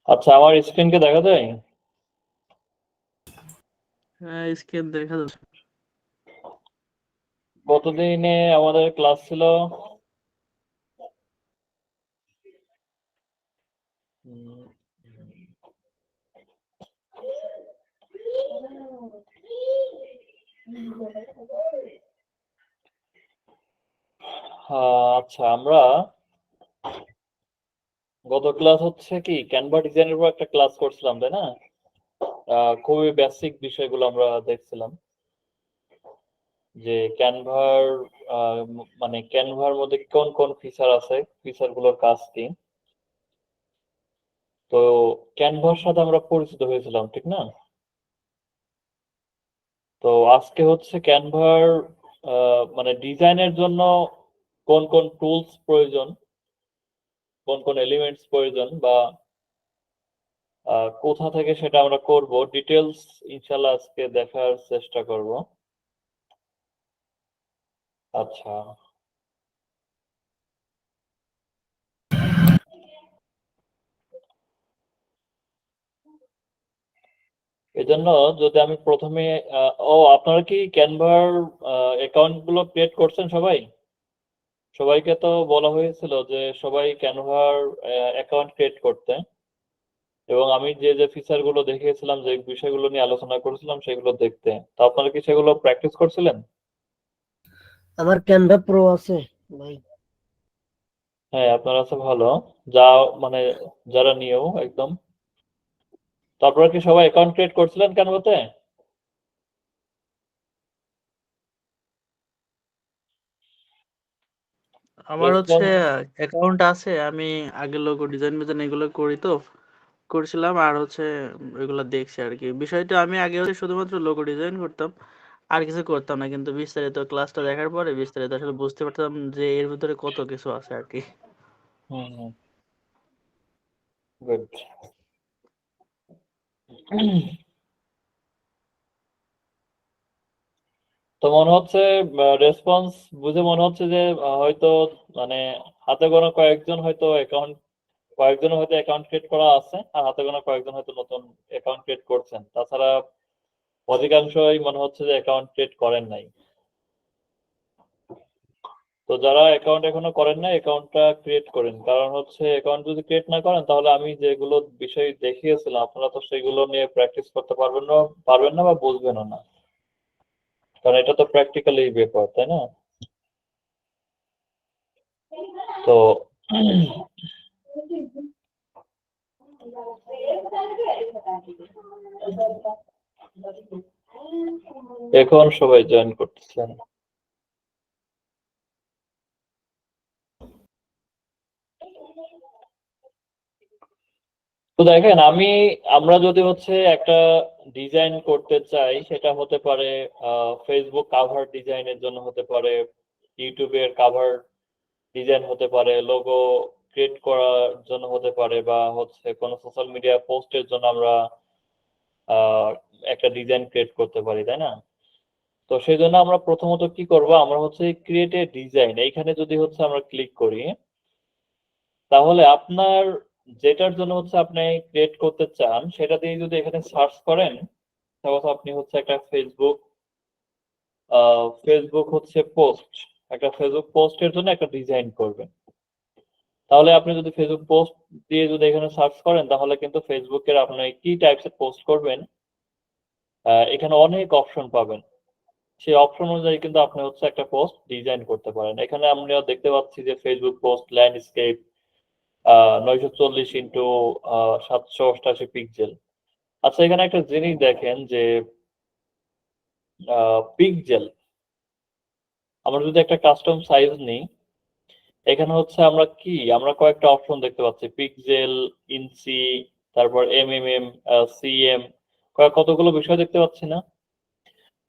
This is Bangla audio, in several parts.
আচ্ছা, আমার স্ক্রিনকে দেখা যায়? হ্যাঁ, স্ক্রিন দেখা যাচ্ছে। কতদিনে আমাদের ক্লাস ছিল? আচ্ছা, আমরা গত ক্লাস হচ্ছে কি ক্যানভা ডিজাইনের উপর একটা ক্লাস করছিলাম, তাই না? খুবই বেসিক বিষয়গুলো আমরা দেখছিলাম যে ক্যানভার মানে ক্যানভার মধ্যে কোন কোন ফিচার আছে, ফিচার গুলোর কাজ কি। তো ক্যানভার সাথে আমরা পরিচিত হয়েছিলাম, ঠিক না? তো আজকে হচ্ছে ক্যানভার মানে ডিজাইনের জন্য কোন কোন টুলস প্রয়োজন, কোন কোন এলিমেন্টস প্রয়োজন, বা কোথা থেকে সেটা আমরা করব, ডিটেলস ইনশাল্লাহ আজকে দেখার চেষ্টা করব। আচ্ছা, এজন্য যদি আমি প্রথমে আপনারা কি ক্যানভার অ্যাকাউন্ট গুলো ক্রিয়েট করছেন সবাই? সবাইকে তো বলা হয়েছিল যে সবাই ক্যানভার অ্যাকাউন্ট ক্রিয়েট করতে, এবং আমি যে যে ফিচার গুলো দেখিয়েছিলাম, যে বিষয়গুলো নিয়ে আলোচনা করেছিলাম সেগুলো দেখতে। তো আপনারা কি সেগুলো প্র্যাকটিস করছিলেন? আমার ক্যানভা প্রো আছে ভাই। হ্যাঁ, আপনার আছে, ভালো। যা মানে যারা নিয়েও একদম। তো আপনারা কি সবাই অ্যাকাউন্ট ক্রিয়েট করছিলেন ক্যানভাতে? আমার হচ্ছে রেসপন্স? অ্যাকাউন্ট আছে, আমি আগে লোগো ডিজাইন মিজাইন এগুলো করি তো করছিলাম, আর হচ্ছে ওইগুলো দেখছি আর কি। বিষয়টা আমি আগে হচ্ছে শুধুমাত্র লোগো ডিজাইন করতাম, আর কিছু করতাম না, কিন্তু বিস্তারিত ক্লাসটা দেখার পরে বিস্তারিত আসলে বুঝতে পারতাম যে এর ভিতরে কত কিছু আছে আর কি। হুম, হুম, গুড। তো মনে হচ্ছে রেসপন্স বুঝে মনে হচ্ছে যে হয়তো মানে হাতে গোনা কয়েকজন হয়তো অ্যাকাউন্ট, কয়েকজন হয়তো অ্যাকাউন্ট ক্রিয়েট করা আছে, আর হাতে গোনা কয়েকজন হয়তো নতুন অ্যাকাউন্ট ক্রিয়েট করছেন। তাছাড়া অধিকাংশই মনে হচ্ছে যে অ্যাকাউন্ট ক্রিয়েট করেন নাই। তো যারা অ্যাকাউন্ট এখনো করেন নাই, অ্যাকাউন্টটা ক্রিয়েট করেন। কারণ হচ্ছে অ্যাকাউন্ট যদি ক্রিয়েট না করেন, তাহলে আমি যেগুলো বিষয় দেখিয়েছিলাম আপনারা তো সেগুলো নিয়ে প্র্যাকটিস করতে পারবেন না বা বুঝবেনও না। কারণ এটা তো প্র্যাকটিক্যালি ব্যাপার, তাই না? তো এখন সবাই জয়েন করতেছেন। তো দেখেন, আমরা যদি হচ্ছে একটা ডিজাইন করতে চাই, সেটা হতে পারে ফেসবুক কাভার ডিজাইনের জন্য, হতে পারে ইউটিউবের কাভার ডিজাইন, হতে পারে লোগো ক্রিয়েট করার জন্য, হতে পারে বা হচ্ছে কোনো সোশ্যাল মিডিয়া পোস্টের জন্য আমরা আহ, একটা ডিজাইন ক্রিয়েট করতে পারি, তাই না? তো সেই জন্য আমরা প্রথমত কি করব, আমরা হচ্ছে ক্রিয়েট এ ডিজাইন, এইখানে যদি হচ্ছে আমরা ক্লিক করি, তাহলে আপনার যেটার জন্য হচ্ছে আপনি ক্রিয়েট করতে চান সেটা দিয়ে যদি এখানে সার্চ করেন, সাপোজ আপনি হচ্ছে একটা ফেসবুক হচ্ছে পোস্ট, একটা ফেসবুক পোস্টের জন্য একটা ডিজাইন করবেন। তাহলে আপনি যদি ফেসবুক পোস্ট দিয়ে যদি এখানে সার্চ করেন, তাহলে কিন্তু ফেসবুকের আপনি কি টাইপসের পোস্ট করবেন, এখানে অনেক অপশন পাবেন। সেই অপশন অনুযায়ী কিন্তু আপনি হচ্ছে একটা পোস্ট ডিজাইন করতে পারেন। এখানে আমরা দেখতে পাচ্ছি যে ফেসবুক পোস্ট ল্যান্ডস্কেপ 940 × 788 পিক্সেল। আচ্ছা, এখানে একটা জিনিস দেখেন যে পিক্সেল, আমরা যদি একটা কাস্টম সাইজ নিই, এখানে হচ্ছে আমরা কয়েকটা অপশন দেখতে পাচ্ছি, পিক্সেল, ইঞ্চি, তারপর এমএমএম, সিএম, কতগুলো বিষয় দেখতে পাচ্ছি না?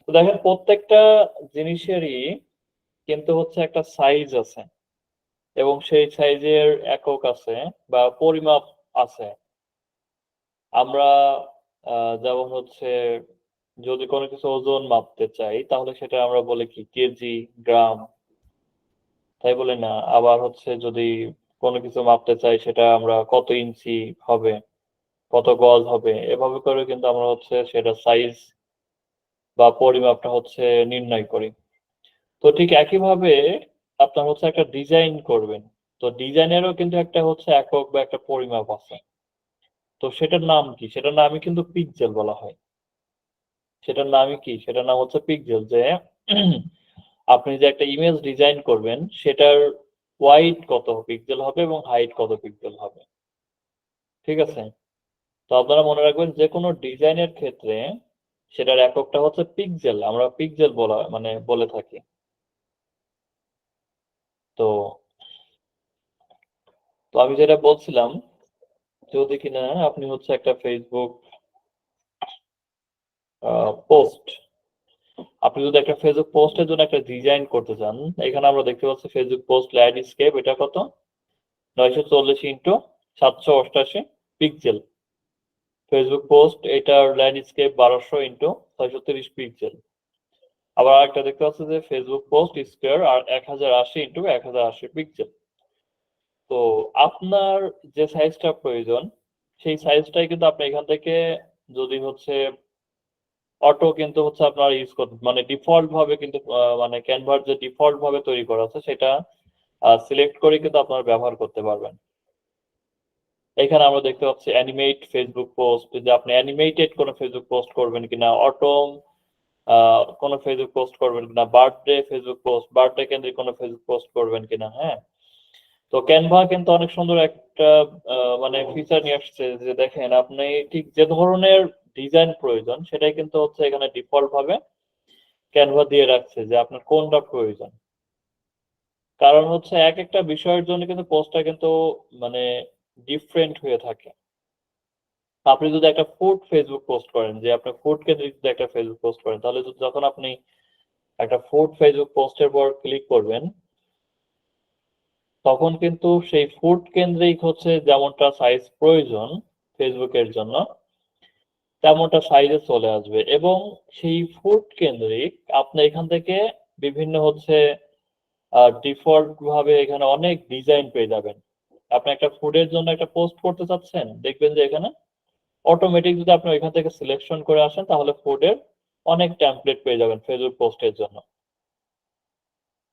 তো দেখেন, প্রত্যেকটা জিনিসেরই কিন্তু হচ্ছে একটা সাইজ আছে, এবং সেই সাইজের একক আছে বা পরিমাপ আছে। আমরা যেমন হচ্ছে যদি কোনো কিছু ওজন মাপতে চাই, তাহলে সেটা আমরা বলি কি কেজি, গ্রাম। তাই বলে না, আবার হচ্ছে যদি কোনো কিছু মাপতে চাই সেটা আমরা কত ইঞ্চি হবে, কত গজ হবে, এভাবে করে কিন্তু আমরা হচ্ছে সেটা সাইজ বা পরিমাপটা হচ্ছে নির্ণয় করি। তো ঠিক একইভাবে আপনার হচ্ছে একটা ডিজাইন করবেন। তো ডিজাইনেরও কিন্তু একটা হচ্ছে একক বা একটা পরিমাপ আছে। তো সেটার নাম কি? সেটার নামই কিন্তু পিক্সেল বলা হয়। সেটার নামই কি? সেটার নাম হচ্ছে পিক্সেল। যে আপনি যে একটা ইমেজ ডিজাইন করবেন সেটার ওয়াইড কত পিক্সেল হবে এবং হাইট কত পিক্সেল হবে। ঠিক আছে? তো আপনারা মনে রাখবেন যে কোনো ডিজাইনের ক্ষেত্রে সেটার এককটা হচ্ছে পিক্সেল। আমরা পিক্সেল বলে থাকি। তো তো আমি যেটা বলছিলাম, যদি কিনা আপনি হচ্ছে একটা ফেসবুক পোস্ট, আপনি যদি একটা ফেসবুক পোস্টের জন্য একটা ডিজাইন করতে চান, এখানে আমরা দেখতে পাচ্ছি ফেসবুক পোস্ট ল্যান্ডস্কেপ, এটা কত 940x788 পিক্সেল। ফেসবুক পোস্ট এটার ল্যান্ডস্কেপ 1200x630 পিক্সেল। আবার আরেকটা দেখতে পাচ্ছি যে ফেসবুক পোস্ট স্কোয়ার আর 1080x1080 পিক্সেল। তো আপনার যে সাইজটা প্রয়োজন সেই সাইজটাই কিন্তু আপনি এখান থেকে, যদি হচ্ছে অটো কিন্তু হচ্ছে আপনার ইউজ করতে, মানে ডিফল্ট ভাবে কিন্তু মানে ক্যানভার যে ডিফল্ট ভাবে তৈরি করা আছে সেটা সিলেক্ট করে কিন্তু আপনারা ব্যবহার করতে পারবেন। এখানে আমরা দেখতে পাচ্ছি অ্যানিমেট ফেসবুক পোস্ট, যে আপনি অ্যানিমেটেড কোনো ফেসবুক পোস্ট করবেন কিনা, অটোম কোনো ফেসবুক পোস্ট করবেন কিনা, বার্থডে ফেসবুক পোস্ট, বার্থডে কেন্দ্রিক কোনো ফেসবুক পোস্ট করবেন কিনা। হ্যাঁ, তো ক্যানভা কিন্তু অনেক সুন্দর একটা মানে ফিচার নিয়ে আসছে, যে দেখেন আপনি ঠিক যে ধরনের ডিজাইন প্রয়োজন সেটাই কিন্তু হচ্ছে এখানে ডিফল্ট ভাবে ক্যানভা দিয়ে রাখছে যে আপনার কোনটা প্রয়োজন। কারণ হচ্ছে এক একটা বিষয়ের জন্য কিন্তু পোস্টটা কিন্তু মানে ডিফারেন্ট হয়ে থাকে। আপনি যদি একটা ফুড ফেসবুক পোস্ট করেন, যে আপনি ফুড কেন্দ্রিক যদি একটা ফেসবুক পোস্ট করেন, তাহলে যখন আপনি একটা ফুড ফেসবুক পোস্টের পর ক্লিক করবেন, তখন কিন্তু সেই ফুড কেন্দ্রিক হচ্ছে যেমনটা সাইজ প্রয়োজন ফেসবুকের জন্য তেমনটা সাইজে চলে আসবে, এবং সেই ফুড কেন্দ্রিক আপনি এখান থেকে বিভিন্ন হচ্ছে ডিফল্ট ভাবে এখানে অনেক ডিজাইন পেয়ে যাবেন। আপনি একটা ফুডের জন্য একটা পোস্ট করতে চাচ্ছেন, দেখবেন যে এখানে অটোমেটিক যদি আপনি এখান থেকে সিলেকশন করে আসেন তাহলে ফুডের অনেক টেমপ্লেট পেয়ে যাবেন ফেসবুক পোস্টের জন্য।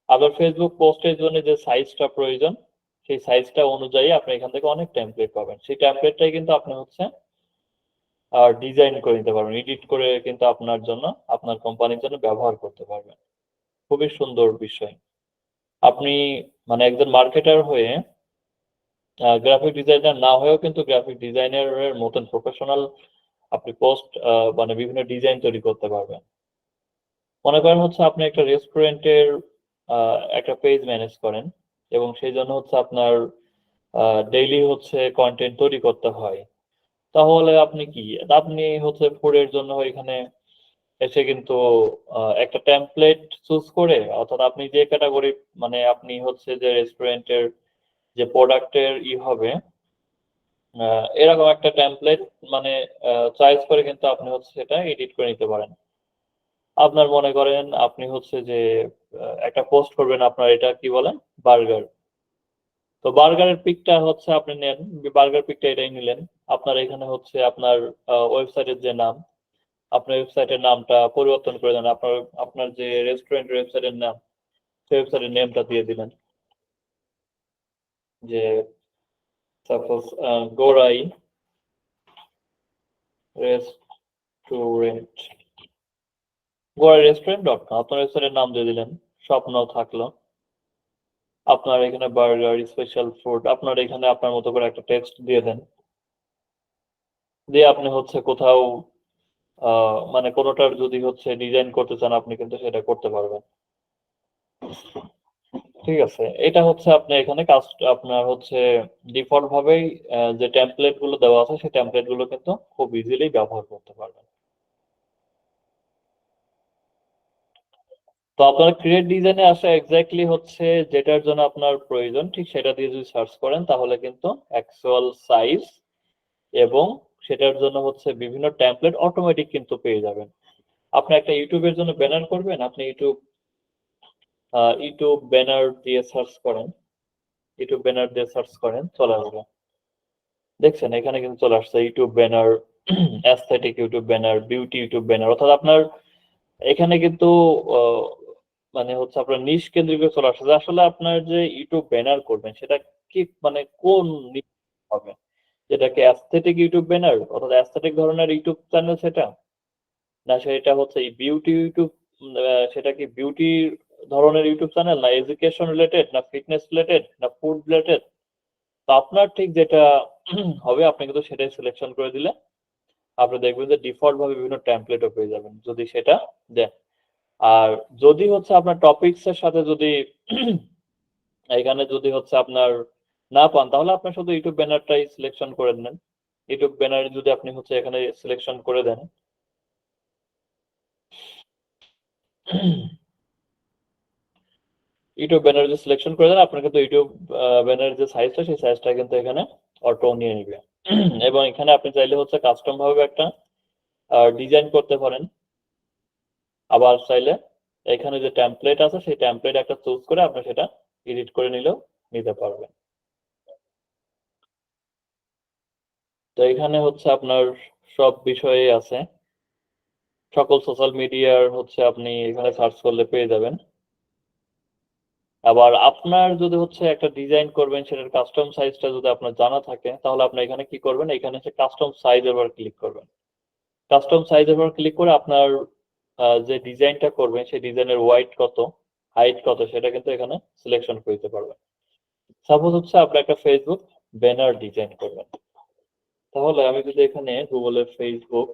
আবার ফেসবুক পোস্টের জন্য যে সাইজটা প্রয়োজন সেই সাইজটা অনুযায়ী আপনি এখান থেকে অনেক টেমপ্লেট পাবেন। সেই টেমপ্লেটটাই কিন্তু আপনি হচ্ছে ডিজাইন করে নিতে পারবেন, এডিট করে কিন্তু আপনার জন্য, আপনার কোম্পানির জন্য ব্যবহার করতে পারবেন। খুবই সুন্দর বিষয়। আপনি মানে একজন মার্কেটার হয়ে, গ্রাফিক ডিজাইনার না হয়েও কিন্তু গ্রাফিক ডিজাইনারের মতন প্রফেশনাল আপনি পোস্ট মানে বিভিন্ন ডিজাইন তৈরি করতে পারবেন। মনে করেন হচ্ছে আপনি একটা রেস্টুরেন্টের একটা পেজ ম্যানেজ করেন এবং সেই জন্য হচ্ছে আপনার ডেইলি হচ্ছে কন্টেন্ট তৈরি করতে হয়, তাহলে আপনি হচ্ছে ফুডের জন্য এখানে এসে কিন্তু একটা টেমপ্লেট চুজ করে, অর্থাৎ আপনি যে ক্যাটাগরি, মানে আপনি হচ্ছে যে রেস্টুরেন্টের যে প্রোডাক্টের হবে এরকম একটা টেমপ্লেট মানে চয়েস করে কিন্তু আপনি হচ্ছে সেটা এডিট করে নিতে পারেন। আপনার মনে করেন আপনি হচ্ছে যে একটা পোস্ট করবেন, আপনার এটা কি বলেন, বার্গার। তো বার্গারের পিকটা হচ্ছে আপনি নেন, বার্গার পিকটা এটাই নিলেন। আপনার এখানে হচ্ছে আপনার ওয়েবসাইটের যে নাম, আপনার ওয়েবসাইটের নামটা পরিবর্তন করে দেন, আপনার আপনার যে রেস্টুরেন্টের ওয়েবসাইটের নাম সেই ওয়েবসাইটের নেমটা দিয়ে দিলেন, যে সাপোজ গোরাই রেস্টুরেন্ট, gorairestaurant.com আপনার ওয়েবসাইটের নাম দিয়ে দিলেন, স্বপ্ন থাকলো। আপনার এখানে বার্গার স্পেশাল ফুড, আপনার এখানে আপনার মতো করে একটা টেক্সট দিয়ে দেন, দিয়ে আপনি হচ্ছে কোথাও মানে কোনোটার যদি হচ্ছে ডিজাইন করতে চান আপনি কিন্তু সেটা করতে পারবেন। ঠিক আছে, এটা হচ্ছে আপনি এখানে কাজ, আপনার হচ্ছে ডিফল্ট ভাবেই যে টেমপ্লেট গুলো দেওয়া আছে সেই টেমপ্লেট গুলো কিন্তু খুব ইজিলি ব্যবহার করতে পারবেন। তো আপনার ক্রিয়েট ডিজাইনে আসা এক্স্যাক্টলি হচ্ছে যেটার জন্য আপনার প্রয়োজন ঠিক সেটা দিয়ে যদি সার্চ করেন তাহলে কিন্তু অ্যাকচুয়াল সাইজ এবং সেটার জন্য হচ্ছে বিভিন্ন টেমপ্লেট অটোমেটিক কিন্তু পেয়ে যাবেন। আপনি একটা ইউটিউবের জন্য ব্যানার করবেন, আপনি ইউটিউব ইউটিউব ব্যানার দিয়ে সার্চ করেন, ইউটিউব ব্যানার দিয়ে সার্চ করেন, চলে আসবে। দেখছেন এখানে কিন্তু চলে আসছে YouTube banner, aesthetic YouTube banner, beauty YouTube banner. অর্থাৎ আপনার এখানে কিন্তু আহ, মানে হচ্ছে আপনার নিশ কেন্দ্রিক চলে আসছে যে আসলে আপনার যে ইউটিউব ব্যানার করবেন সেটা কি মানে কোন niche হবে, যেটা কি অ্যাস্থেটিক ইউটিউব ব্যানার অর্থাৎ অ্যাস্থেটিক ধরনের ইউটিউব চ্যানেল সেটা, না সেটা হচ্ছে বিউটি ইউটিউব, সেটা কি বিউটি ধরনের ইউটিউব চ্যানেল, না এডুকেশন রিলেটেড, না ফিটনেস রিলেটেড, না ফুড রিলেটেড। তো আপনার ঠিক যেটা হবে আপনি কিন্তু সেটাই সিলেকশন করে দিলে আপনি দেখবেন যে ডিফল্ট ভাবে বিভিন্ন টেমপ্লেটও পেয়ে যাবেন যদি সেটা দেন। আর যদি হচ্ছে আপনার টপিকস এর সাথে যদি এখানে যদি হচ্ছে আপনার না পান তাহলে আপনি শুধু ইউটিউব ব্যানারটাই সিলেকশন করে নেন। ইউটিউব ব্যানার যদি আপনি হচ্ছে এখানে সিলেকশন করে দেন, ইউটিউব ব্যানার যে সিলেকশন করে দেন আপনার কিন্তু ইউটিউব ব্যানারের যে সাইজটা সেই সাইজটা কিন্তু এখানে অটো নিয়ে নিবে। এবং এখানে আপনি চাইলে হচ্ছে কাস্টম ভাবে একটা ডিজাইন করতে পারেন। আবার চাইলে এখানে যে টেমপ্লেট আছে সেই টেমপ্লেট একটা চুজ করে আপনি সেটা এডিট করে নিলেও নিতে পারবেন। তো এখানে হচ্ছে আপনার সব বিষয়ে আছে, সকল সোশ্যাল মিডিয়ার হচ্ছে আপনি এখানে সার্চ করলে পেয়ে যাবেন। আবার আপনার যদি হচ্ছে একটা ডিজাইন করবেন সেটার কাস্টম সাইজটা যদি আপনার জানা থাকে তাহলে আপনি এখানে কি করবেন, এখানে হচ্ছে কাস্টম সাইজের উপর ক্লিক করবেন। কাস্টম সাইজের উপর ক্লিক করে আপনার যে ডিজাইনটা করবেন সেই ডিজাইনের ওয়াইড কত, হাইট কত সেটা কিন্তু এখানে সিলেকশন করতে পারবেন। সাপোজ হচ্ছে আপনি একটা ফেসবুক ব্যানার ডিজাইন করবেন, তাহলে আমি যদি এখানে গুগলের Facebook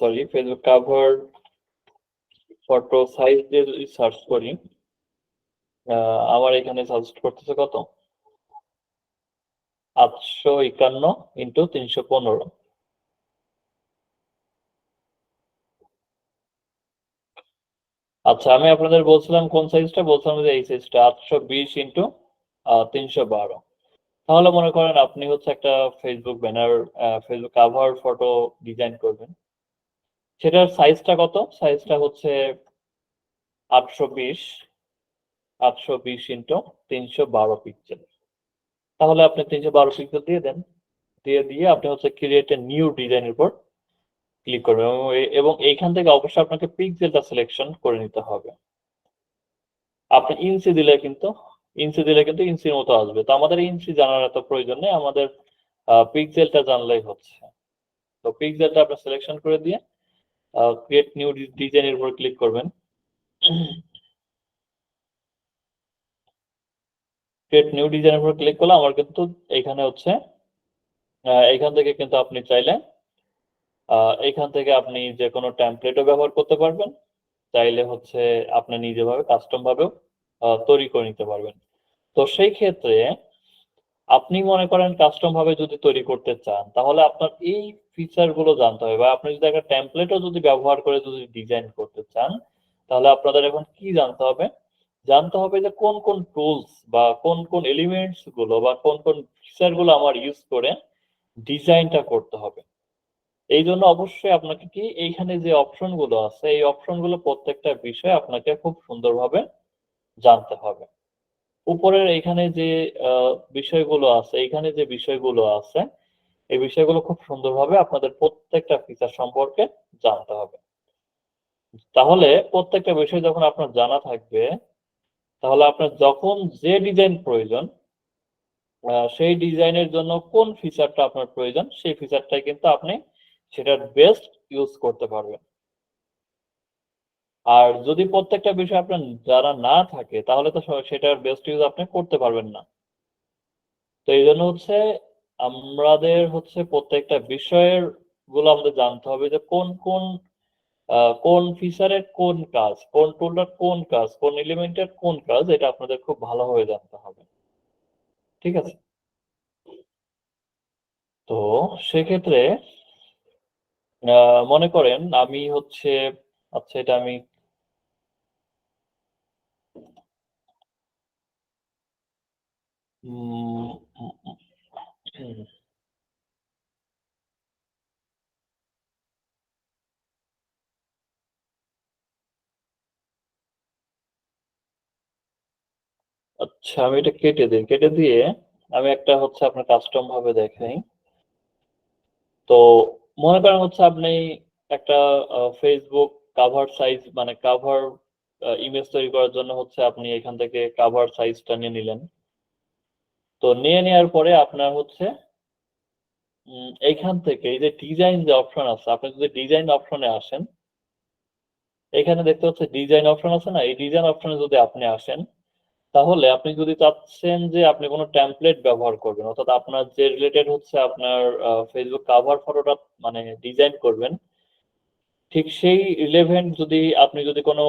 sorry Facebook cover photo size দিয়ে যদি সার্চ করি, আমার এখানে সাজেস্ট করতেছে কত, 851 × 315। আচ্ছা আমি আপনাদের বলছিলাম কোন সাইজটা, বলছিলাম যে এই সাইজটা 820 × 312। তাহলে মনে করেন আপনি হচ্ছে একটা Facebook banner, Facebook cover photo design করবেন, সেটার সাইজটা কত, সাইজটা হচ্ছে 820 820 × 312 পিক্সেল। তাহলে আপনি 312 পিক্সেল দিয়ে দেন, দিয়ে আপনি হচ্ছে ক্রিয়েট এ নিউ ডিজাইনের উপর ক্লিক করবেন এবং এইখান থেকে অবশ্যই আপনাকে পিক্সেলটা সিলেকশন করে নিতে হবে। আপনি ইঞ্চি দিলে কিন্তু ইঞ্চির মতো আসবে, তো আমাদের ইঞ্চি জানার এত প্রয়োজন নেই, আমাদের পিক্সেলটা জানলেই হচ্ছে। তো পিক্সেলটা আপনি সিলেকশন করে দিয়ে ক্রিয়েট নিউ ডিজাইনের উপর ক্লিক করবেন। ক্রিয়েট নিউ ডিজাইনের উপর ক্লিক করলে আমার কিন্তু এখানে হচ্ছে এখান থেকে কিন্তু আপনি চাইলে এখান থেকে আপনি যে কোনো টেমপ্লেটও ব্যবহার করতে পারবেন, চাইলে হচ্ছে আপনি নিজেভাবে কাস্টম ভাবেও তৈরি করে নিতে পারবেন। তো সেই ক্ষেত্রে আপনি মনে করেন কাস্টম ভাবে যদি তৈরি করতে চান তাহলে আপনার এই ফিচার গুলো জানতে হবে, বা আপনি যদি একটা টেমপ্লেটও যদি ব্যবহার করে যদি ডিজাইন করতে চান তাহলে আপনাদের এখন কি জানতে হবে, জানতে হবে যে কোন কোন টুলস বা কোন কোন এলিমেন্টস গুলো বা কোন কোন ফিচার গুলো আমার ইউজ করে ডিজাইনটা করতে হবে। এই জন্য অবশ্যই আপনাকে কি এইখানে যে অপশন গুলো আছে এই অপশন গুলো প্রত্যেকটা বিষয় আপনাকে খুব সুন্দরভাবে জানতে হবে। উপরের এখানে যে বিষয়গুলো আছে, এখানে যে বিষয়গুলো আছে এই বিষয়গুলো খুব সুন্দরভাবে আপনাদের প্রত্যেকটা ফিচার সম্পর্কে জানতে হবে। তাহলে প্রত্যেকটা বিষয় যখন আপনার জানা থাকবে তাহলে আপনার যখন যে ডিজাইন প্রয়োজন সেই ডিজাইনের জন্য কোন ফিচারটা আপনার প্রয়োজন সেই ফিচারটাই কিন্তু আপনি সেটার বেস্ট ইউজ করতে পারবেন। আর যদি প্রত্যেকটা বিষয় আপনার জানা না থাকে তাহলে তো সেটার বেস্ট ইউজ আপনি করতে পারবেন না। তো এই জন্য হচ্ছে আমাদের হচ্ছে প্রত্যেকটা বিষয়ের গুলো আমাদের জানতে হবে যে কোন কোন কোন ফিচারের কোন কাজ, কোন টুলটার কোন কাজ, কোন এলিমেন্টের কোন কাজ, এটা আপনাদের খুব ভালোভাবে জানতে হবে। ঠিক আছে? তো সেক্ষেত্রে মনে করেন আমি হচ্ছে, আচ্ছা এটা আমি উম, উম, উম, আচ্ছা, আমি এটা কেটে দিই, কেটে দিয়ে আমি একটা হচ্ছে আপনার কাস্টম ভাবে দেখাই। তো মনে করেন হচ্ছে আপনি একটা ফেসবুক কাভার সাইজ মানে কাভার ইমেজ তৈরি করার জন্য হচ্ছে আপনি এখান থেকে কাভার সাইজটা নিয়ে নিলেন। তো নিয়ে নেওয়ার পরে আপনার হচ্ছে এইখান থেকে এই যে ডিজাইন যে অপশন আছে, আপনি যদি ডিজাইন অপশনে আসেন, এখানে দেখতে হচ্ছে ডিজাইন অপশন আছে না, এই ডিজাইন অপশনে যদি আপনি আসেন, তাহলে আপনি যদি চাচ্ছেন যে আপনি কোনো টেমপ্লেট ব্যবহার করবেন, অর্থাৎ আপনার যে রিলেটেড হচ্ছে আপনার ফেসবুক কাভার ফটোটা মানে ডিজাইন করবেন, ঠিক সেই রিলেভেন্ট যদি আপনি যদি কোনো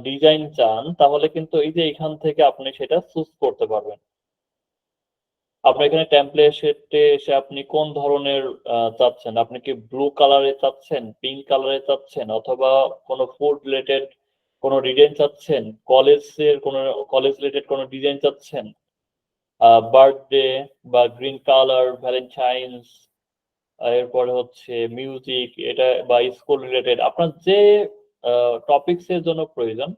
ডিজাইন চান, তাহলে কিন্তু এই যে এখান থেকে আপনি সেটা চুজ করতে পারবেন। আপনার এখানে টেমপ্লেটে এসে আপনি কোন ধরনের চাচ্ছেন, আপনি কি ব্লু কালারে চাচ্ছেন, পিঙ্ক কালারে চাচ্ছেন, অথবা কোনো ফুড রিলেটেড কোনো ডিজাইন চাচ্ছেন, কলেজের কোনো কলেজ রিলেটেড কোনো ডিজাইন চাচ্ছেন, বার্থডে বা গ্রিন কালার, ভ্যালেন্টাইন্স, এরপরে হচ্ছে মিউজিক এটা বা স্কুল রিলেটেড, আপনার যে টপিকস এর জন্য প্রয়োজন,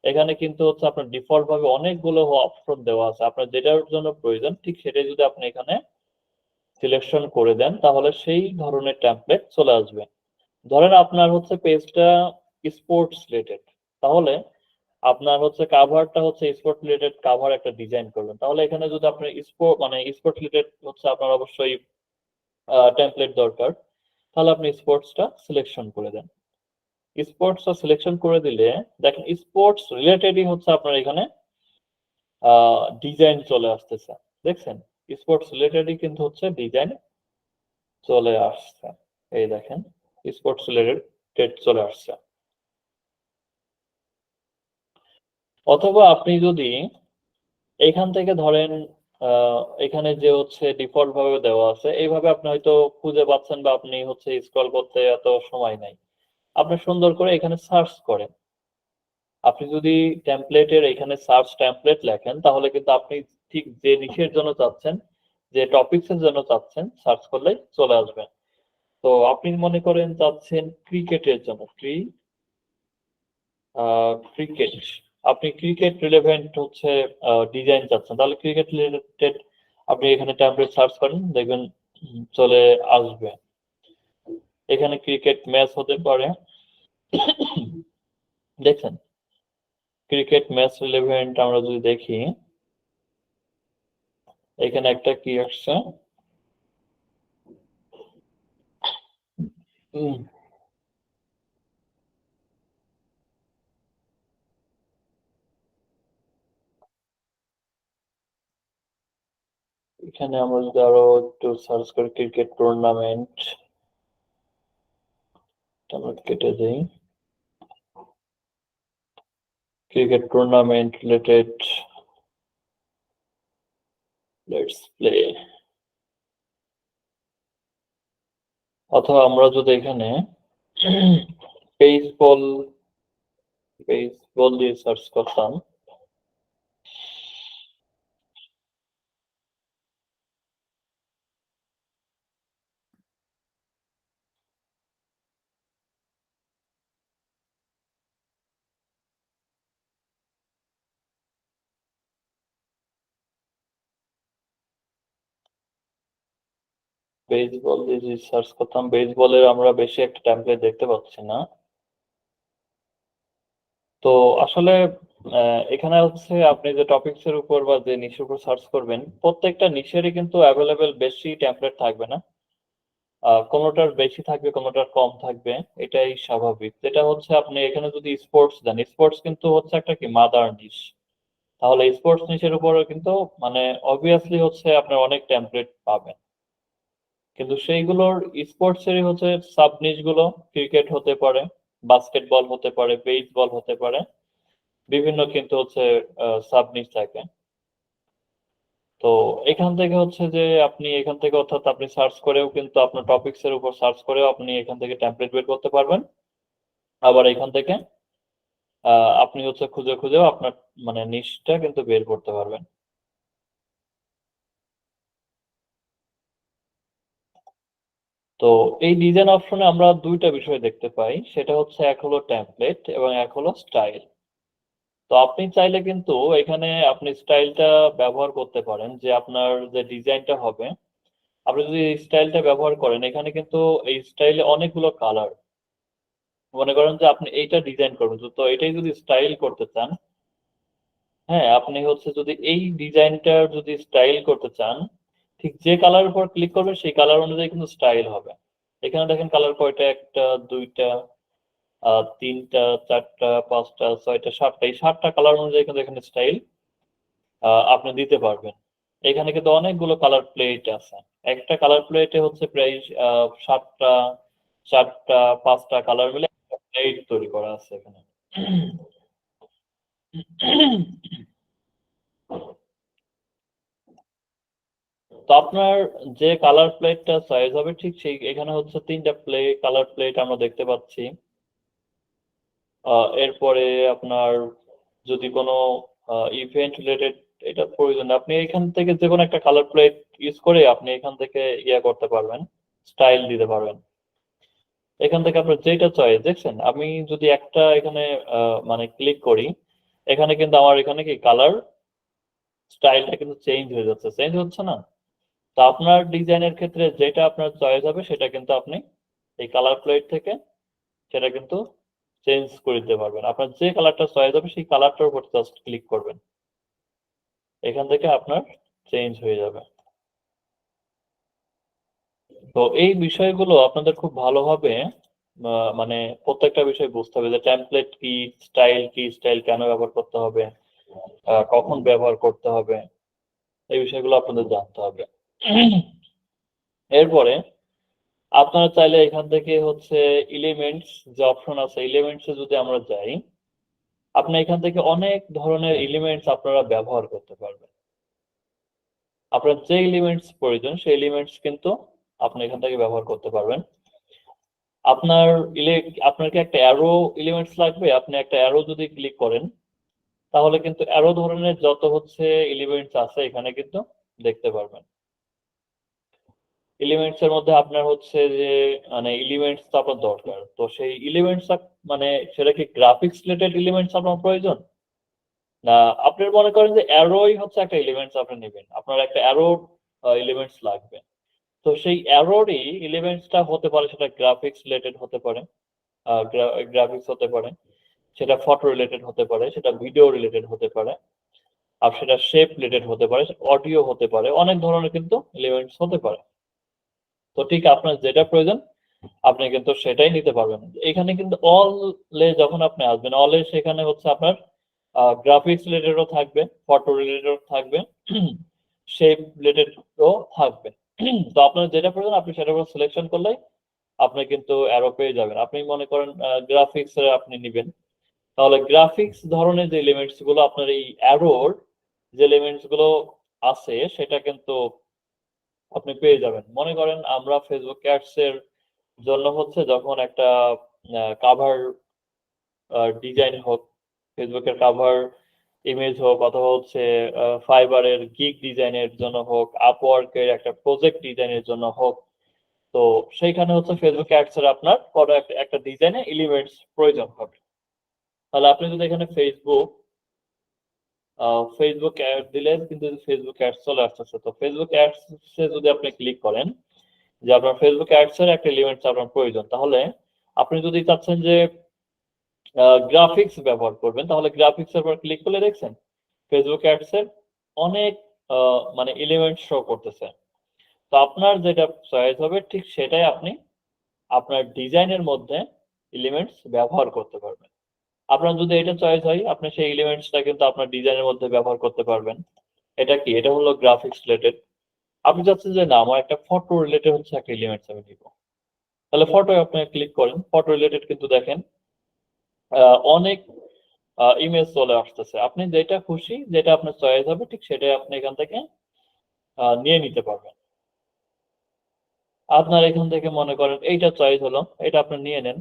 এখানে কিন্তু হচ্ছে আপনার ডিফল্ট ভাবে অনেকগুলো অপশন দেওয়া আছে। আপনার যেটার জন্য প্রয়োজন ঠিক সেটাই যদি আপনি এখানে সিলেকশন করে দেন, তাহলে সেই ধরনের টেমপ্লেট চলে আসবে। ধরেন আপনার হচ্ছে পেজটা স্পোর্টস রিলেটেড, তাহলে আপনার হচ্ছে কাভারটা হচ্ছে স্পোর্ট রিলেটেড কাভার একটা ডিজাইন করবেন, তাহলে এখানে যদি আপনি স্পোর্ট রিলেটেড হচ্ছে আপনার অবশ্যই টেমপ্লেট দরকার, তাহলে আপনি স্পোর্টসটা সিলেকশন করে দেন। স্পোর্টসটা সিলেকশন করে দিলে দেখেন স্পোর্টস রিলেটেডই হচ্ছে আপনার এখানে ডিজাইন চলে আসতেছে, দেখছেন? স্পোর্টস রিলেটেডই কিন্তু হচ্ছে ডিজাইন চলে আসছে, এই দেখেন স্পোর্টস রিলেটেড চলে আসছে। অথবা আপনি যদি এখান থেকে ধরেন এখানে যে হচ্ছে ডিফল্ট ভাবে দেওয়া আছে এইভাবে আপনি হয়তো খুঁজে পাচ্ছেন, বা আপনি হচ্ছে স্ক্রল করতে এত সময় নাই, আপনি সুন্দর করে এখানে সার্চ করেন। আপনি যদি টেমপ্লেটের এখানে সার্চ টেমপ্লেট লেখেন, তাহলে কিন্তু আপনি ঠিক যে নিশের জন্য চাচ্ছেন, যে টপিকস এর জন্য চাচ্ছেন, সার্চ করলেই চলে আসবে। তো আপনি মনে করেন চাচ্ছেন ক্রিকেটের জন্য, ক্রিকেট, আপনি ক্রিকেট রিলেভেন্ট হচ্ছে ডিজাইন চাচ্ছেন, তাহলে ক্রিকেট রিলেটেড আপনি এখানে টেমপ্লেট সার্চ করেন, দেখবেন চলে আসবে। এখানে ক্রিকেট ম্যাচ হতে পারে, দেখছেন ক্রিকেট ম্যাচ রিলেভেন্ট আমরা যদি দেখি, এখানে একটা কি আসছে, এখানে আমরা যদি আরো একটু সার্চ করি ক্রিকেট টুর্নামেন্ট, আমরা কেটে দেই, cricket tournament related let's play, অথবা আমরা যদি এখানে বেসবল বেসবল দিয়ে সার্চ করতাম, বেসবল দিয়ে যদি সার্চ করতাম, বেসবলের আমরা বেশি একটা টেমপ্লেট দেখতে পাচ্ছি না। তো আসলে এখানে হচ্ছে আপনি যে টপিকস এর উপর বা যে নিশের উপর সার্চ করবেন, প্রত্যেকটা নিশেরই কিন্তু অ্যাভেলেবেল বেশি টেমপ্লেট থাকবে না, কোনোটার বেশি থাকবে কোনোটার কম থাকবে, এটাই স্বাভাবিক। যেটা হচ্ছে আপনি এখানে যদি স্পোর্টস দেন, স্পোর্টস কিন্তু হচ্ছে একটা কি মাদার নিশ, তাহলে স্পোর্টস নিশের উপরে কিন্তু মানে অবভিয়াসলি হচ্ছে আপনার অনেক টেমপ্লেট পাবেন, কিন্তু সেইগুলোর স্পোর্টস এরই হচ্ছে সাব নিশ গুলো, ক্রিকেট হতে পারে, বাস্কেটবল হতে পারে, বেসবল হতে পারে, বিভিন্ন কিন্তু হচ্ছে সাব নিশ থাকে। তো এখান থেকে হচ্ছে যে আপনি এখান থেকে অর্থাৎ আপনি সার্চ করেও কিন্তু আপনার টপিকস এর উপর সার্চ করেও আপনি এখান থেকে টেমপ্লেট বের করতে পারবেন, আবার এখান থেকে আপনি হচ্ছে খুঁজে খুঁজেও আপনার মানে নিশটা কিন্তু বের করতে পারবেন। তো এই ডিজাইন অপশনে আমরা দুইটা বিষয় দেখতে পাই, সেটা হচ্ছে এক হলো টেমপ্লেট এবং এক হলো স্টাইল। তো আপনি চাইলে কিন্তু এখানে আপনি স্টাইলটা ব্যবহার করতে পারেন, যে আপনার যে ডিজাইনটা হবে, আপনি যদি এই স্টাইলটা ব্যবহার করেন, এখানে কিন্তু এই স্টাইলে অনেকগুলো কালার। মনে করেন যে আপনি এইটা ডিজাইন করবেন, তো এটাই যদি স্টাইল করতে চান, হ্যাঁ, আপনি হচ্ছে যদি এই ডিজাইনটার যদি স্টাইল করতে চান, ঠিক যে কালারের উপর ক্লিক করবেন সেই কালার অনুযায়ী কিন্তু স্টাইল হবে। এখানে দেখেন কালার কয়টা, 1টা 2টা 3টা 4টা 5টা 6টা 7টা, এই 7টা কালার অনুযায়ী কিন্তু এখানে স্টাইল আপনি দিতে পারবেন। এখানে কিন্তু অনেকগুলো কালার প্লেট আছে। একটা কালার প্লেটে হচ্ছে প্রায় 7টা 4টা 5টা কালার মিলে একটা প্লেট তৈরি করা আছে এখানে। তো আপনার যে কালার প্লেটটা চয়েস হবে, ঠিক সেই এখানে হচ্ছে 3টা কালার প্লেট আমরা দেখতে পাচ্ছি। এরপরে আপনার যদি কোনো ইভেন্ট রিলেটেড এটা প্রয়োজন, আপনি এখান থেকে যে কোনো একটা কালার প্লেট ইউজ করে আপনি এখান থেকে ইয়ে করতে পারবেন, স্টাইল দিতে পারবেন। এখান থেকে আপনার যেটা চয়েস, দেখছেন আমি যদি একটা এখানে মানে ক্লিক করি, এখানে কিন্তু আমার এখানে কি কালার স্টাইলটা কিন্তু চেঞ্জ হয়ে যাচ্ছে, চেঞ্জ হচ্ছে না? তো আপনার ডিজাইনের ক্ষেত্রে যেটা আপনার চয়েস হবে সেটা কিন্তু আপনি এই কালার প্লেট থেকে সেটা কিন্তু চেঞ্জ করে দিতে পারবেন। আপনার যে কালারটা চয়েস হবে সেই কালারটার উপর জাস্ট ক্লিক করবেন, এখান থেকে আপনার চেঞ্জ হয়ে যাবে। তো এই বিষয়গুলো আপনাদের খুব ভালোভাবে মানে প্রত্যেকটা বিষয় বুঝতে হবে, যে টেমপ্লেট কি, স্টাইল কেন ব্যবহার করতে হবে, কখন ব্যবহার করতে হবে, এই বিষয়গুলো আপনাদের জানতে হবে। এরপরে আপনারা চাইলে এখান থেকে হচ্ছে এলিমেন্টস যে অপশন আছে, এলিমেন্টসে যদি আমরা যাই, আপনি এখান থেকে অনেক ধরনের এলিমেন্টস আপনারা ব্যবহার করতে পারবেন। আপনার যে এলিমেন্টস প্রয়োজন সেই এলিমেন্টস কিন্তু আপনি এখান থেকে ব্যবহার করতে পারবেন। আপনার আপনার কি একটা অ্যারো এলিমেন্টস লাগবে, আপনি একটা অ্যারো যদি ক্লিক করেন, তাহলে কিন্তু অ্যারো ধরনের যত হচ্ছে এলিমেন্টস আছে এখানে কিন্তু দেখতে পারবেন। এলিমেন্টস এর মধ্যে আপনার হচ্ছে যে মানে এলিমেন্টস তো আপনার দরকার, তো সেই এলিমেন্টস মানে সেটা কি গ্রাফিক্স রিলেটেড এলিমেন্টস আপনার প্রয়োজন, না আপনি মনে করেন যে অ্যারোই হচ্ছে একটা এলিমেন্টস আপনি নেবেন, আপনার একটা অ্যারো এলিমেন্টস লাগবে, তো সেই অ্যারোরই এলিমেন্টসটা হতে পারে সেটা গ্রাফিক্স রিলেটেড হতে পারে, গ্রাফিক্স হতে পারে, সেটা ফটো রিলেটেড হতে পারে, সেটা ভিডিও রিলেটেড হতে পারে, আর সেটা শেপ রিলেটেড হতে পারে, অডিও হতে পারে, অনেক ধরনের কিন্তু এলিমেন্টস হতে পারে। তো ঠিক আপনার যেটা প্রয়োজন আপনি কিন্তু সেটাই নিতে পারবেন। এখানে কিন্তু অলে যখন আপনি আসবেন, অলে সেখানে হচ্ছে আপনার গ্রাফিক্স রিলেটেডও থাকবে, ফটো রিলেটেডও থাকবে, শেপ রিলেটেডও থাকবে। তো আপনার যেটা প্রয়োজন আপনি সেটার উপর সিলেকশন করলেই আপনি কিন্তু অ্যারো পেয়ে যাবেন। আপনি মনে করেন গ্রাফিক্স এর আপনি নিবেন, তাহলে গ্রাফিক্স ধরনের যে এলিমেন্টস গুলো আপনার এই অ্যারোর যে এলিমেন্টস গুলো আছে সেটা কিন্তু আপনি পেয়ে যাবেন। মনে করেন আমরা ফেসবুক অ্যাডস এর জন্য হচ্ছে যখন একটা কাভার ডিজাইন হোক, ফেসবুকের কাভার ইমেজ হোক, অথবা হচ্ছে ফাইবারের গিগ ডিজাইনের জন্য হোক, আপওয়ার্কের একটা প্রজেক্ট ডিজাইনের জন্য হোক, তো সেইখানে হচ্ছে ফেসবুক অ্যাডস এর আপনার কোনো একটা ডিজাইনে এলিমেন্টস প্রয়োজন হবে। তাহলে আপনি যদি এখানে ফেসবুক অ্যাড দিলে কিন্তু ফেসবুক অ্যাডস চলে আসতেছে, তো ফেসবুক অ্যাডস এ যদি আপনি ক্লিক করেন যে আপনার ফেসবুক অ্যাডস এর একটা এলিমেন্টস আপনার প্রয়োজন, তাহলে আপনি যদি চাচ্ছেন যে গ্রাফিক্স ব্যবহার করবেন, তাহলে গ্রাফিক্স এর উপর ক্লিক করলে দেখছেন ফেসবুক অ্যাডস এর অনেক মানে এলিমেন্ট শো করতেছে। তো আপনার যেটা চয়েস হবে ঠিক সেটাই আপনি আপনার ডিজাইনের মধ্যে এলিমেন্টস ব্যবহার করতে পারবেন। আপনার যদি এটা চয়েস হয় আপনি সেই এলিমেন্টসটা কিন্তু আপনার ডিজাইনের মধ্যে ব্যবহার করতে পারবেন। এটা কি, এটা হলো গ্রাফিক্স রিলেটেড। আপনি চাচ্ছেন যে না আমার একটা ফটো রিলেটেড হচ্ছে একটা এলিমেন্টস আমি দিব, তাহলে ফটো আপনি ক্লিক করেন, ফটো রিলেটেড কিন্তু দেখেন অনেক ইমেজ চলে আসতেছে। আপনি যেটা খুশি, যেটা আপনার চয়েস হবে ঠিক সেটাই আপনি এখান থেকে নিয়ে নিতে পারবেন। আপনার এখান থেকে মনে করেন এইটা চয়েস হলো, এটা আপনি নিয়ে নেন,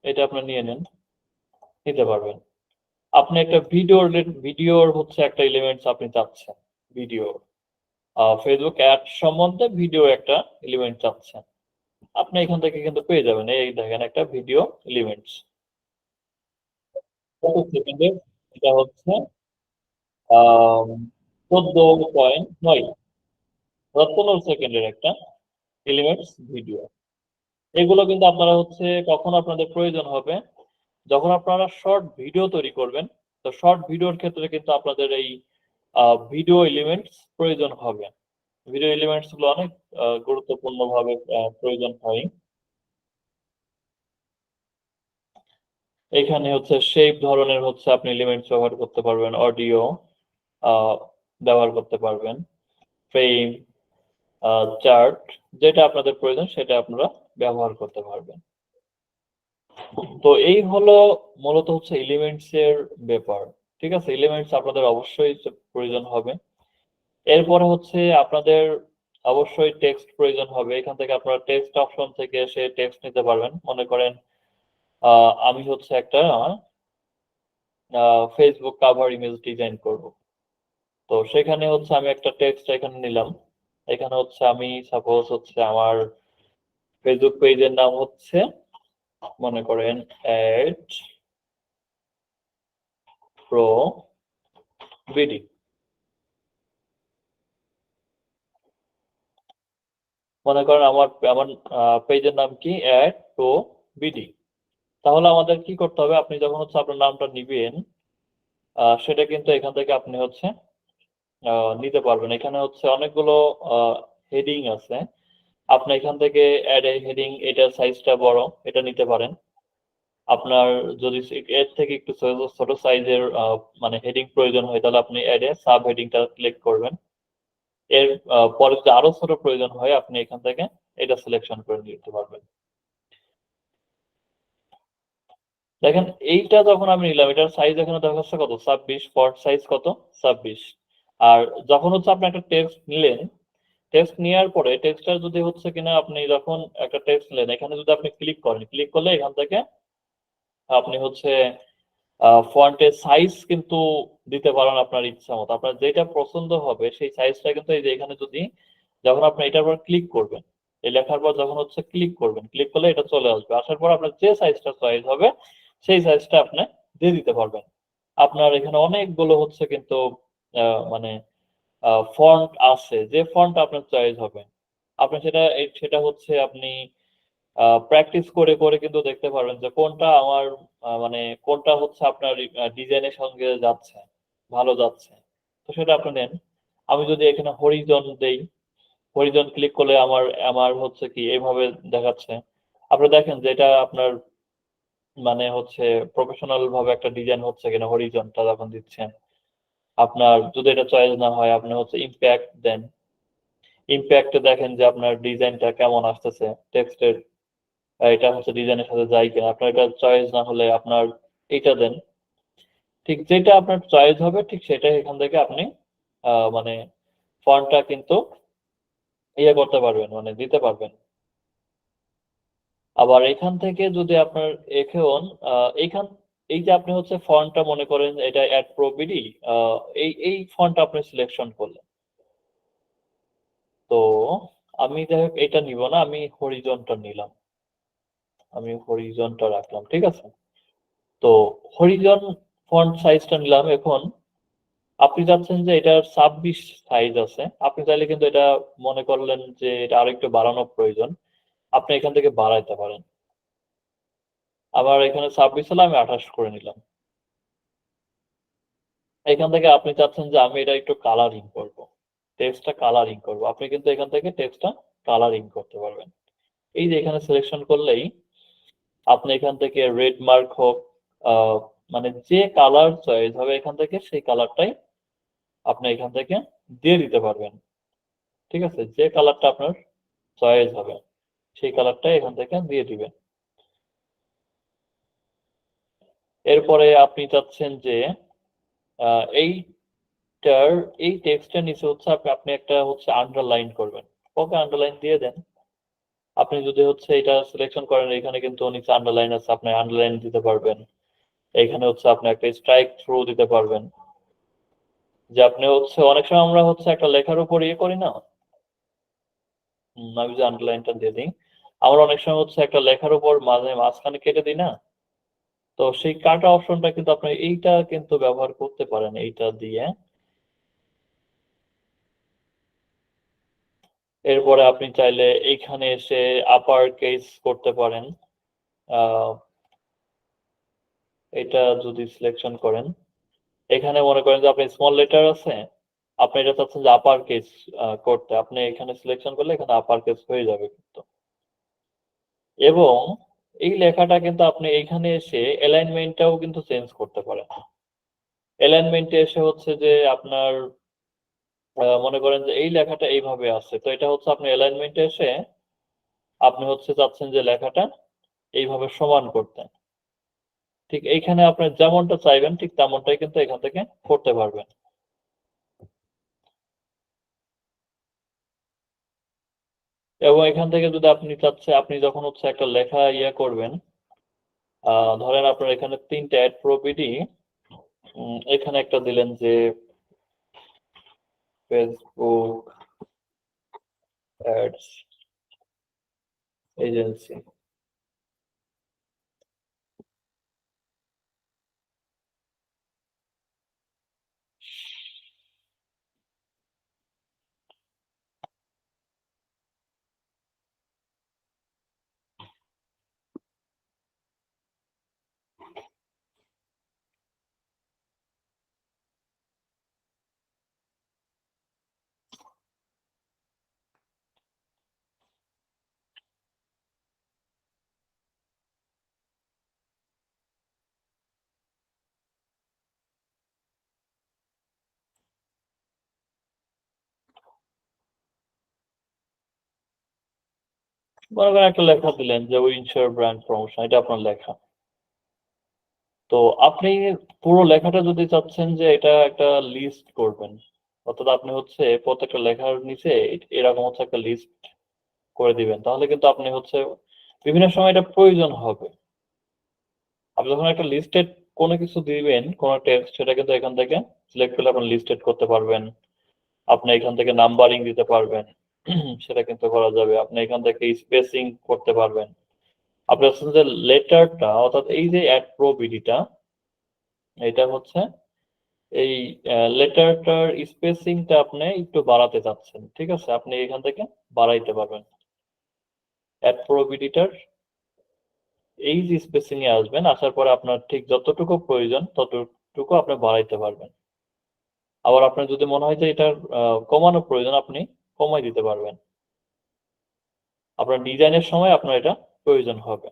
এটা আপনি নিয়ে নেন, নিতে পারবেন। আপনি একটা ভিডিওর হচ্ছে একটা এলিমেন্টস আপনি চাচ্ছেন, ভিডিও ফেসবুক অ্যাড সম্বন্ধে ভিডিও একটা এলিমেন্ট চাচ্ছেন, আপনি এখান থেকে কিন্তু পেয়ে যাবেন। এই দেখেন একটা ভিডিও এলিমেন্টস, কত সেকেন্ডের? এটা হচ্ছে 14.9 15 সেকেন্ডের একটা এলিমেন্টস ভিডিও। এগুলো কিন্তু আপনারা হচ্ছে কখন আপনাদের প্রয়োজন হবে, যখন আপনারা শর্ট ভিডিও তৈরি করবেন। তো শর্ট ভিডিওর ক্ষেত্রে কিন্তু আপনাদের এই ভিডিও এলিমেন্টস প্রয়োজন হবে। ভিডিও এলিমেন্টস গুলো অনেক গুরুত্বপূর্ণভাবে প্রয়োজন হয়। এখানে হচ্ছে শেপ ধরনের হচ্ছে আপনি এলিমেন্টস ব্যবহার করতে পারবেন, অডিও ব্যবহার করতে পারবেন, ফ্রেম, চার্ট, যেটা আপনাদের প্রয়োজন সেটা আপনারা ব্যবহার করতে পারবেন। তো এই হলো মূলত হচ্ছে এলিমেন্টস এর ব্যাপার। ঠিক আছে? এলিমেন্টস আপনাদের অবশ্যই প্রয়োজন হবে। এরপরে হচ্ছে আপনাদের অবশ্যই টেক্সট প্রয়োজন হবে। এখান থেকে আপনারা টেক্সট অপশন থেকে এসে টেক্সট নিতে পারবেন। মনে করেন আমি হচ্ছে একটা ফেসবুক কাভার ইমেজ ডিজাইন করব। তো সেখানে হচ্ছে আমি একটা টেক্সট এখানে নিলাম। এখানে হচ্ছে আমি সাপোজ হচ্ছে আমার ফেসবুক পেজের নাম হচ্ছে মনে করেন এড প্রো বিডি। মনে করেন আমার আমার পেজের নাম কি এড প্রো বিডি। তাহলে আমাদের কি করতে হবে, আপনি যখন হচ্ছে আপনার নামটা নিবেন সেটা কিন্তু এখান থেকে আপনি হচ্ছে নিতে পারবেন। এখানে হচ্ছে অনেকগুলো হেডিং আছে। আপনি এখান থেকে অ্যাড এ হেডিং, এটার সাইজটা বড়, এটা নিতে পারেন। আপনার যদি এর থেকে একটু ছোট সাইজের মানে হেডিং প্রয়োজন হয় তাহলে আপনি অ্যাড এ সাব হেডিংটা ক্লিক করবেন। এর পরে যদি আরো ছোট প্রয়োজন হয় আপনি এখান থেকে এটা সিলেকশন করে নিতে পারবেন। দেখেন এইটা যখন আমি নিলাম, এটার সাইজ এখানে দেখা যাচ্ছে কত 26, ফন্ট সাইজ কত 26। আর যখন হচ্ছে আপনি একটা টেক্সট নিলেন, টেক্সট নেওয়ার পরে টেক্সটটা যদি হচ্ছে কিনা আপনি যখন একটা টেক্সট নিলেন এখানে যদি আপনি ক্লিক করেন, ক্লিক করলে এখান থেকে আপনি হচ্ছে ফন্টের সাইজ কিন্তু দিতে পারেন আপনার ইচ্ছা মতো। আপনার যেটা পছন্দ হবে সেই সাইজটা কিন্তু এই যে এখানে যদি যখন আপনি এটার উপর ক্লিক করবেন, এই লেখার পর যখন হচ্ছে ক্লিক করবেন, ক্লিক করলে এটা চলে আসবে। আসার পর আপনার যে সাইজটা চয়েস হবে সেই সাইজটা আপনি দিয়ে দিতে পারবেন। আপনার এখানে অনেকগুলো হচ্ছে কিন্তু মানে ফন্ট আছে, যে ফন্ট আপনার চয়েস হবে আপনি সেটা হচ্ছে আপনি প্র্যাকটিস করে করে কিন্তু দেখতে পারবেন যে কোনটা আমার মানে কোনটা হচ্ছে আপনার ডিজাইনের সঙ্গে যাচ্ছে, ভালো যাচ্ছে। তো সেটা আপনি নেন। আমি যদি এখানে হরিজন দেই, হরিজন ক্লিক করলে আমার আমার হচ্ছে কি এইভাবে দেখাচ্ছে। আপনি দেখেন যে এটা আপনার মানে হচ্ছে প্রফেশনাল ভাবে একটা ডিজাইন হচ্ছে কিনা হরিজনটা যখন দিচ্ছেন। আপনার যদি এটা চয়েস না হয় আপনি হচ্ছে ইম্প্যাক্ট দেন। ইম্প্যাক্টে দেখেন যে আপনার ডিজাইনটা কেমন আসতেছে, টেক্সটের এটা হচ্ছে ডিজাইনের সাথে যায় কিনা। আপনার এটা চয়েস না হলে আপনার এটা দেন। ঠিক যেটা আপনার চয়েস হবে ঠিক সেটাই এখান থেকে আপনি মানে ফন্টটা কিন্তু ইয়ে করতে পারবেন, মানে দিতে পারবেন। আবার এখান থেকে যদি আপনার এখন এইখান এই যে আপনি হচ্ছে ফন্টটা মনে করেন এটা অ্যাড প্রো বিডি, এই ফন্টটা আপনি সিলেকশন করলেন। তো আমি যাই হোক এটা নিব না, আমি হরিজনটা নিলাম, আমি হরিজনটা রাখলাম। ঠিক আছে? তো হরিজন ফন্ট সাইজটা নিলাম। এখন আপনি চাচ্ছেন যে এটার 26 সাইজ আছে, আপনি চাইলে কিন্তু এটা মনে করলেন যে এটা আরো একটু বাড়ানো প্রয়োজন, আপনি এখান থেকে বাড়াইতে পারেন। আবার এখানে 26 হলে আমি 28 করে নিলাম। এখান থেকে আপনি চাচ্ছেন যে আমি এটা একটু কালারিং করব, টেক্সটটা কালারিং করব, আপনি কিন্তু এখান থেকে টেক্সটটা কালারিং করতে পারবেন। এই যে এখানে সিলেকশন করলেই আপনি এখান থেকে রেড মার্ক হোক মানে যে কালার চয়েস হবে এখান থেকে সেই কালারটাই আপনি এখান থেকে দিয়ে দিতে পারবেন। ঠিক আছে? যে কালারটা আপনার চয়েস হবে সেই কালারটাই এখান থেকে দিয়ে দিবেন। এরপরে আপনি চাচ্ছেন যে এইটার এই টেক্সটের নিচে হচ্ছে আপনি একটা হচ্ছে আন্ডারলাইন করবেন। ওকে, আন্ডারলাইন দিয়ে দেন। আপনি যদি হচ্ছে এটা সিলেকশন করেন এখানে কিন্তু নিচে আন্ডারলাইন আছে, আপনি আন্ডারলাইন দিতে পারবেন। এখানে হচ্ছে আপনি একটা স্ট্রাইক থ্রু দিতে পারবেন। যে আপনি হচ্ছে অনেক সময় আমরা হচ্ছে একটা লেখার উপর ইয়ে করি না, আমি যে আন্ডারলাইনটা দিয়ে দিই, আমরা অনেক সময় হচ্ছে একটা লেখার উপর মাঝখানে কেটে দিই না, তো সেই কাটা অপশনটা কিন্তু আপনি এইটা কিন্তু ব্যবহার করতে পারেন এইটা দিয়ে। এরপরে আপনি চাইলে এইখানে এসে আপার কেস করতে পারেন। এটা যদি সিলেকশন করেন, এখানে মনে করেন যে আপনি স্মল লেটার আছে, আপনি এটা চাচ্ছেন যে আপার কেস করতে, আপনি এখানে সিলেকশন করলে এখানে আপার কেস হয়ে যাবে কিন্তু। এবং এই লেখাটা কিন্তু আপনি এইখানে এসে অ্যালাইনমেন্টটাও কিন্তু চেঞ্জ করতে পারেন। অ্যালাইনমেন্টে এসে হচ্ছে যে আপনার মনে করেন যে এই লেখাটা এইভাবে আছে, তো এটা হচ্ছে আপনি অ্যালাইনমেন্টে এসে আপনি হচ্ছে চাচ্ছেন যে লেখাটা এইভাবে সমান করতে। ঠিক এইখানে আপনি যেমনটা চাইবেন ঠিক তেমনটাই কিন্তু এখান থেকে করতে পারবেন। এবং এখান থেকে যদি আপনি যখন হচ্ছে একটা লেখা ইয়ে করবেন, ধরেন আপনার এখানে 3টা অ্যাড প্রপার্টি, এখানে একটা দিলেন যে ফেসবুক অ্যাডস এজেন্সি। মনে করেন একটা লেখা দিলেন যে উইন্ডশিয়ার ব্র্যান্ড প্রমোশন, এটা আপনার লেখা। তো আপনি পুরো লেখাটা যদি চাচ্ছেন যে এটা একটা লিস্ট করবেন, অর্থাৎ আপনি হচ্ছে প্রত্যেকটা লেখার নিচে এরকম হচ্ছে একটা লিস্ট করে দিবেন, তাহলে কিন্তু আপনি হচ্ছে বিভিন্ন সময় এটা প্রয়োজন হবে। আপনি যখন একটা লিস্টেড কোনো কিছু দিবেন, কোনো টেক্সট, সেটা কিন্তু এখান থেকে সিলেক্ট করলে আপনি লিস্টেড করতে পারবেন। আপনি এখান থেকে নাম্বারিং দিতে পারবেন, সেটা কিন্তু করা যাবে। আপনি এখান থেকে স্পেসিং করতে পারবেন। আপনি হচ্ছে যে লেটারটা, অর্থাৎ এই যে অ্যাড প্রবিডিটা, এটা হচ্ছে এই লেটারটার স্পেসিংটা আপনি একটু বাড়াতে চাচ্ছেন, ঠিক আছে, আপনি এখান থেকে বাড়াইতে পারবেন। অ্যাড প্রবিডিটার এই যে স্পেসিং এ আসবেন, আসার পরে আপনার ঠিক যতটুকু প্রয়োজন ততটুকু আপনি বাড়াইতে পারবেন। আবার আপনার যদি মনে হয় যে এটার কমানো প্রয়োজন, আপনি কমাই দিতে পারবেন। আপনার ডিজাইনের সময় আপনার এটা প্রয়োজন হবে।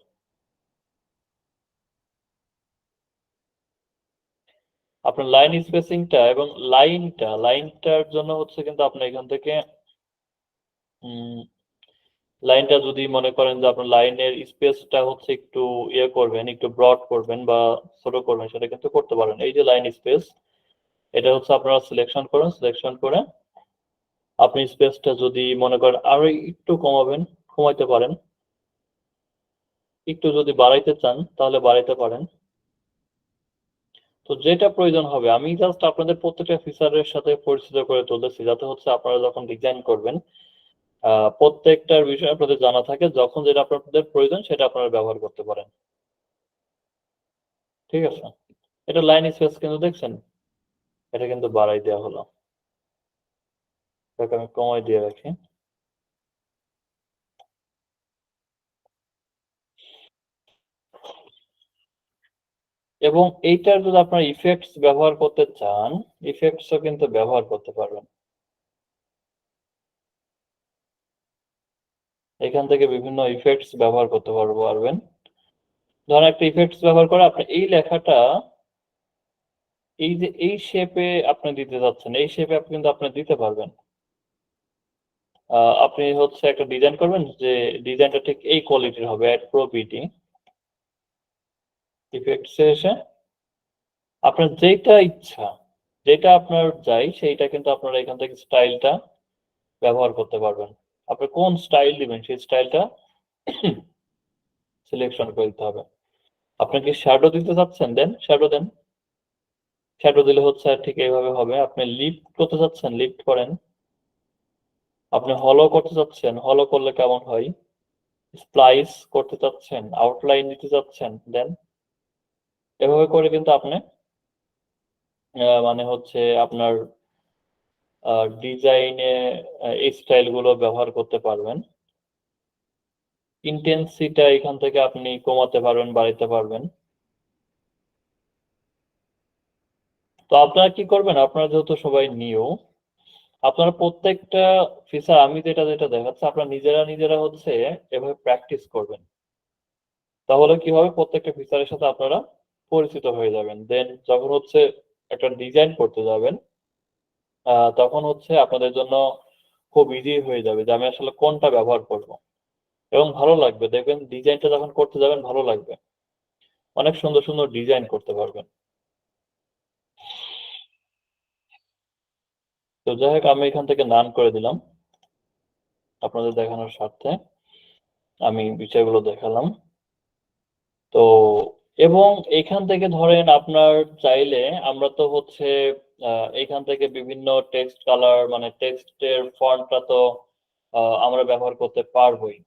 আপনার লাইন স্পেসিংটা এবং লাইনটার জন্য হচ্ছে কিন্তু আপনি এখান থেকে লাইনটা যদি মনে করেন যে আপনার লাইনের স্পেসটা হচ্ছে একটু ইয়ে করবেন, একটু ব্রড করবেন বা ছোট করবেন, সেটা কিন্তু করতে পারেন। এই যে লাইন স্পেস, এটা হচ্ছে আপনারা সিলেকশন করুন, সিলেকশন করে আপনি স্পেসটা যদি মনে করেন আরো একটু কমাইতে পারেন। একটু যদি বাড়াইতে চান তাহলে বাড়াইতে পারেন। তো যেটা প্রয়োজন হবে, আমি জাস্ট আপনাদের প্রত্যেকটা ফিচারের সাথে পরিচিত করে তুলতেছি, যাতে হচ্ছে আপনারা যখন ডিজাইন করবেন প্রত্যেকটার বিষয়ে আপনাদের জানা থাকে, যখন যেটা আপনাদের প্রয়োজন সেটা আপনারা ব্যবহার করতে পারেন। ঠিক আছে, এটা লাইন স্পেস কিন্তু দেখছেন, এটা কিন্তু বাড়াই দেওয়া হলো। এটাকে আমি কমাই দিয়ে রাখি। এবং এইটার যদি আপনার ইফেক্টস ব্যবহার করতে চান, ইফেক্টসও কিন্তু ব্যবহার করতে পারবেন। এখান থেকে বিভিন্ন ইফেক্টস ব্যবহার করতে পারবেন। ধরেন একটা ইফেক্টস ব্যবহার করে আপনি এই লেখাটা এই যে এই শেপে আপনি দিতে যাচ্ছেন, এই শেপে আপনি কিন্তু আপনি দিতে পারবেন। আপনি হচ্ছে একটা ডিজাইন করবেন যে ডিজাইনটা ঠিক এই কোয়ালিটির হবে, অ্যাড প্রবিটি ইফেক্টসে এসে আপনার যেটা ইচ্ছা, যেটা আপনার চাই সেইটা কিন্তু আপনারা এখান থেকে স্টাইলটা ব্যবহার করতে পারবেন। আপনি কোন স্টাইল দিবেন সেই স্টাইলটা সিলেকশন করে দিতে হবে। আপনি কি শ্যাডো দিতে চাচ্ছেন, দেন শ্যাডো দেন। শ্যাডো দিলে হচ্ছে ঠিক এইভাবে হবে। আপনি লিফট করতে চাচ্ছেন, লিফট করেন। আপনি হলো করতে চাচ্ছেন, হলো করলে কেমন হয়। স্প্লাইস করতে চাচ্ছেন, আউটলাইন দিতে চাচ্ছেন, দেন এভাবে করে কিন্তু আপনি মানে হচ্ছে আপনার ডিজাইনে এই স্টাইলগুলো ব্যবহার করতে পারবেন। ইনটেন্সিটা এখান থেকে আপনি কমাতে পারবেন, বাড়াতে পারবেন। তো আপনারা কি করবেন, আপনারা যেহেতু সবাই নিউ, আপনারা প্রত্যেকটা ফিচার আমি যেটা দেখাচ্ছি আপনারা নিজেরা হচ্ছে এভাবে প্র্যাকটিস করবেন। তাহলে কি হবে, প্রত্যেকটা ফিচারের সাথে আপনারা পরিচিত হয়ে যাবেন। দেন যখন হচ্ছে একটা ডিজাইন করতে যাবেন, তখন হচ্ছে আপনাদের জন্য খুব ইজি হয়ে যাবে যে আমি আসলে কোনটা ব্যবহার করব। এবং ভালো লাগবে, দেখবেন ডিজাইনটা যখন করতে যাবেন ভালো লাগবে। অনেক সুন্দর ডিজাইন করতে পারবেন। তো যাই হোক, আমি এখান থেকে নান করে দিলাম আপনাদের দেখানোর স্বার্থে। আমি বিষয়গুলো দেখালাম। তো এবং এখান থেকে ধরেন আপনার চাইলে আমরা তো হচ্ছে এখান থেকে বিভিন্ন টেক্সট কালার মানে টেক্সটের ফন্টটা তো আমরা ব্যবহার করতে পারবোই।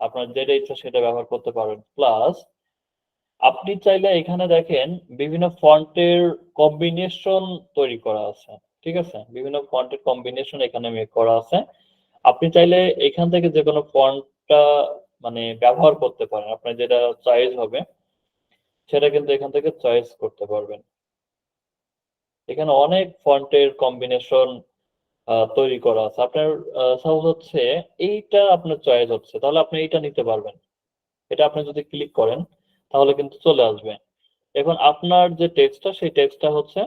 আপনার যেটা ইচ্ছা সেটা ব্যবহার করতে পারবেন। প্লাস আপনি চাইলে এখানে দেখেন বিভিন্ন ফন্টের কম্বিনেশন তৈরি করা আছে। ঠিক আছে? বিভিন্ন ফন্টের কম্বিনেশন এখানে মেক করা আছে। আপনি চাইলে এখান থেকে যেকোনো ফন্টটা মানে ব্যবহার করতে পারেন। আপনার যেটা চয়েস হবে সেটা কিন্তু এখান থেকে চয়েস করতে পারবেন। এখানে অনেক ফন্টের কম্বিনেশন তৈরি করা আছে। আপনার সাপোজ হচ্ছে এইটা আপনার চয়েস হচ্ছে, তাহলে আপনি এইটা নিতে পারবেন। এটা আপনি যদি ক্লিক করেন তাহলে কিন্তু চলে আসবে। এখন আপনার যে টেক্সটটা সেই টেক্সটটা হচ্ছে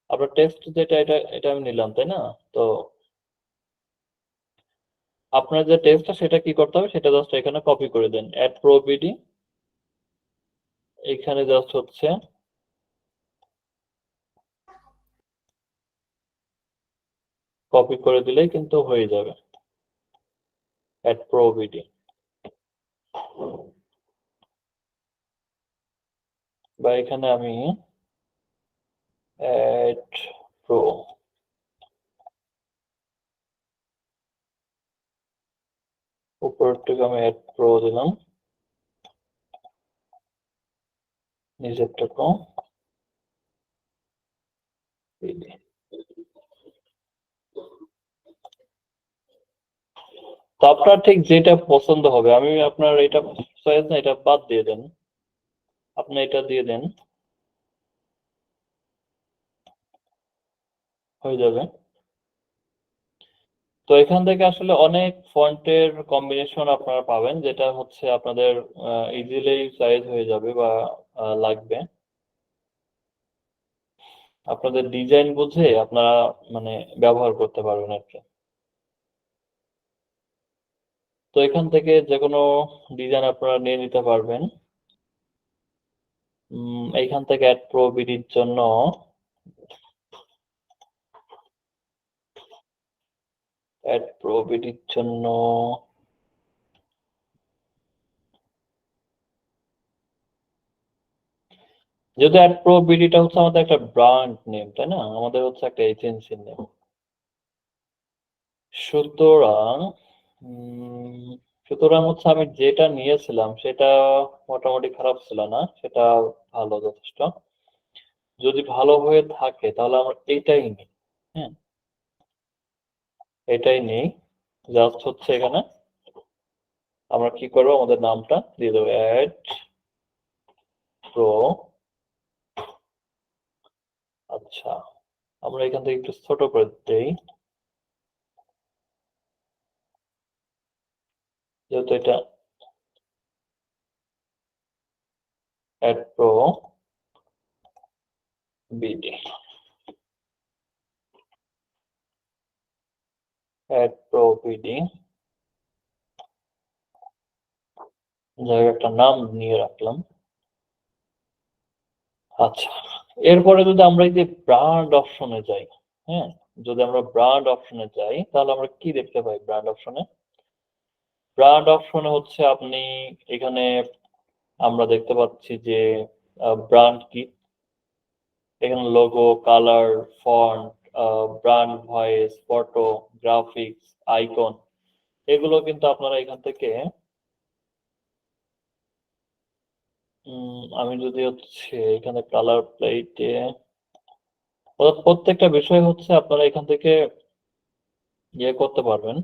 আপনার টেক্সট যেটা এটা আমি নিলাম, তাই না? তো আপনার যে টেক্সটটা সেটা কি করতে হবে, সেটা জাস্ট এখানে কপি করে দেন। অ্যাড প্রো বিডি এখানে জাস্ট হচ্ছে কপি করে দিলেই কিন্তু হয়ে যাবে। অ্যাড প্রো বিডি বা এখানে আমি অ্যাড প্রো উপর থেকে আমি অ্যাড প্রো দিলাম, নিজেরটা বিডি। তো আপনার ঠিক যেটা পছন্দ হবে, আমি আপনার এটা চয়েস না, এটা বাদ দিয়ে দেন, আপনি এটা দিয়ে দেন, হয়ে যাবে। তো এখান থেকে আসলে অনেক ফন্টের কম্বিনেশন আপনারা পাবেন, যেটা হচ্ছে আপনাদের ইজিলি চয়েস হয়ে যাবে বা লাগবে। আপনাদের ডিজাইন বুঝে আপনারা মানে ব্যবহার করতে পারবেন আর কি। তো এখান থেকে যে কোনো ডিজাইন আপনারা নিয়ে নিতে পারবেন। এইখান থেকে অ্যাড প্রো বিডির জন্য যেহেতু অ্যাড প্রো বিডিটা হচ্ছে আমাদের একটা ব্র্যান্ড নেম, তাই না? আমাদের হচ্ছে একটা এজেন্সির নেম। সুতরাং হচ্ছে আমি যেটা নিয়েছিলাম সেটা মোটামুটি খারাপ ছিল না, সেটা ভালো, যথেষ্ট। যদি ভালো হয়ে থাকে তাহলে আমরা এটাই নিই। হ্যাঁ, এটাই নেই। জাস্ট হচ্ছে এখানে আমরা কি করবো, আমাদের নামটা দিয়ে দেবো অ্যাড প্রো। আচ্ছা, আমরা এখান থেকে একটু ছোট করে দেই, যেহেতু এটা ad pro BD, ad pro BD জায়গায় একটা নাম নিয়ে রাখলাম। আচ্ছা, এরপরে যদি আমরা এই যে ব্র্যান্ড অপশনে যাই, হ্যাঁ, যদি আমরা ব্র্যান্ড অপশনে যাই তাহলে আমরা কি দেখতে পাই? ব্র্যান্ড অপশনে হচ্ছে আপনি এখানে আমরা দেখতে পাচ্ছি যে ব্র্যান্ড কি, এখানে logo, colour, font, brand voice, photo, graphics, icon, এগুলো কিন্তু আপনারা এখান থেকে আমি যদি হচ্ছে এখানে কালার প্লেটে প্রত্যেকটা বিষয় হচ্ছে আপনারা এখান থেকে ইয়ে করতে পারবেন।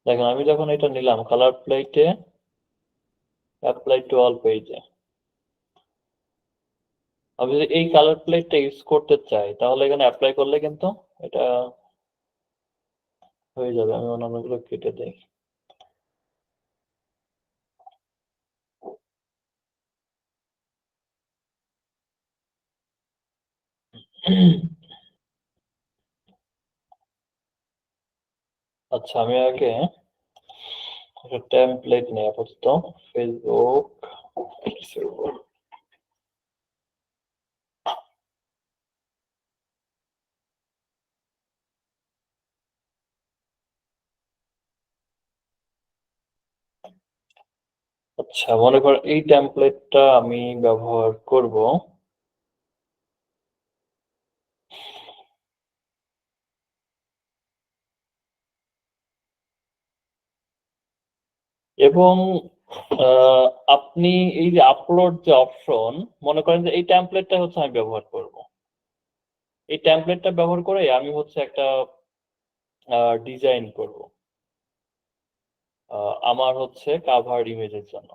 দেখেন আমি যখন এটা নিলাম কালার প্লেটে অ্যাপ্লাই টু অল পেজে, আমি যদি এই কালার প্লেটটা ইউজ করতে চাই তাহলে এখানে অ্যাপ্লাই করলে কিন্তু এটা হয়ে যাবে। আমি অন্যান্যগুলো কেটে দিই। আচ্ছা আমি আগে একটা টেমপ্লেট নেই আপাতত ফেসবুক। আচ্ছা মনে করেন এই টেমপ্লেটটা আমি ব্যবহার করব। এবং আপনি এই যে আপলোড যে অপশন, মনে করেন যে এই টেমপ্লেটটা হচ্ছে আমি ব্যবহার করব। এই টেমপ্লেটটা ব্যবহার করে আমি হচ্ছে একটা ডিজাইন করব আমার হচ্ছে কাভার ইমেজের জন্য।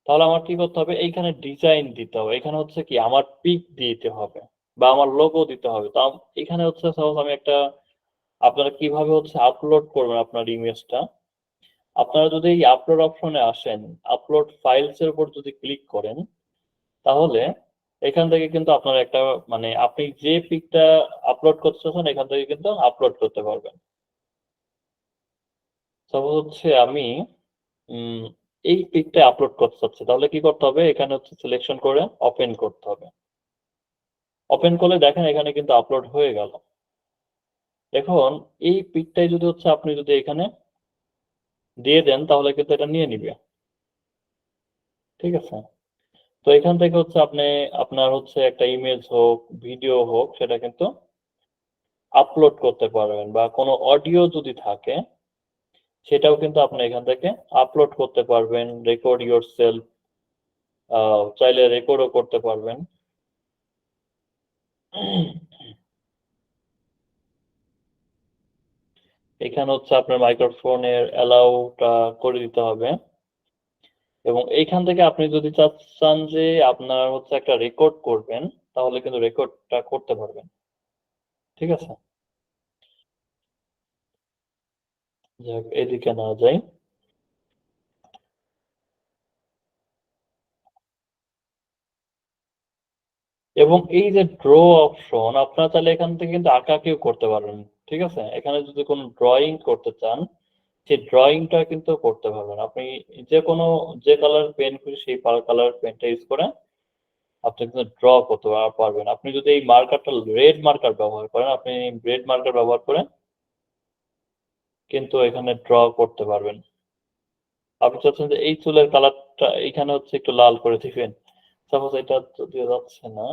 তাহলে আমার কি করতে হবে, এইখানে ডিজাইন দিতে হবে। এখানে হচ্ছে কি আমার পিক দিতে হবে বা আমার লোগো দিতে হবে। তো এখানে হচ্ছে সাপোজ আমি একটা, আপনারা কিভাবে হচ্ছে আপলোড করবেন আপনার ইমেজটা, আপনারা যদি এই আপলোড অপশনে আসেন, আপলোড ফাইলস এর উপর যদি ক্লিক করেন তাহলে এখান থেকে কিন্তু আপনারা একটা মানে আপনি যে পিকটা আপলোড করতেছেন এখান থেকে কিন্তু আপলোড করতে পারবেন। সাপোজ হচ্ছে আমি এই পিকটা আপলোড করতে চাচ্ছি, তাহলে কি করতে হবে, এখানে হচ্ছে সিলেকশন করে ওপেন করতে হবে। ওপেন করলে দেখেন এখানে কিন্তু আপলোড হয়ে গেল। এখন এই পিকটাই যদি হচ্ছে আপনি যদি এখানে দিয়ে দেন তাহলে কিন্তু এটা নিয়ে নিবে। ঠিক আছে, তো এখান থেকে হচ্ছে আপনি আপনার হচ্ছে একটা ইমেজ হোক ভিডিও হোক সেটা কিন্তু আপলোড করতে পারবেন, বা কোনো অডিও যদি থাকে সেটাও কিন্তু আপনি এখান থেকে আপলোড করতে পারবেন। রেকর্ড ইউর সেলফ, চাইলে রেকর্ডও করতে পারবেন। এখানে হচ্ছে আপনার মাইক্রোফোনের অ্যালাউটা করে দিতে হবে। এবং এইখান থেকে আপনি যদি চান যে আপনার হচ্ছে একটা রেকর্ড করবেন তাহলে কিন্তু রেকর্ডটা করতে পারবেন। ঠিক আছে, যাক এদিকে না যাই। এবং এই যে ড্র অপশন, আপনারা চাইলে এখান থেকে কিন্তু আঁকাকেও করতে পারবেন। ঠিক আছে, এখানে যদি কোনো ড্রয়িং করতে চান সেই ড্রয়িংটা কিন্তু করতে পারবেন। আপনি যে কোনো যে কালার পেন খুশি সেই কালার পেনটা ইউজ করে আপনি কিন্তু ড্র করতে পারবেন। আপনি যদি এই মার্কারটা রেড মার্কার ব্যবহার করেন, আপনি রেড মার্কার ব্যবহার করে কিন্তু এখানে ড্র করতে পারবেন। আপনি চাচ্ছেন যে এই চুলের কালারটা এখানে হচ্ছে একটু লাল করে দিবেন, সাপোজ এটা যদিও যাচ্ছে না।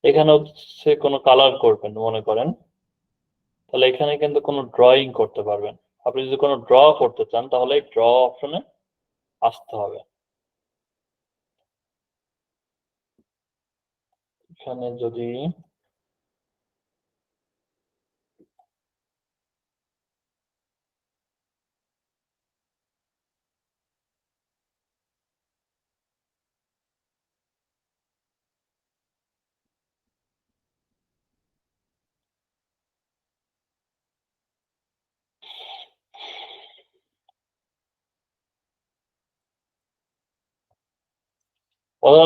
এখানে হচ্ছে কোনো কালার করবেন মনে করেন, তাহলে এখানে কিন্তু কোনো ড্রয়িং করতে পারবেন। আপনি যদি কোনো ড্র করতে চান তাহলে ড্র অপশনে আসতে হবে। এখানে যদি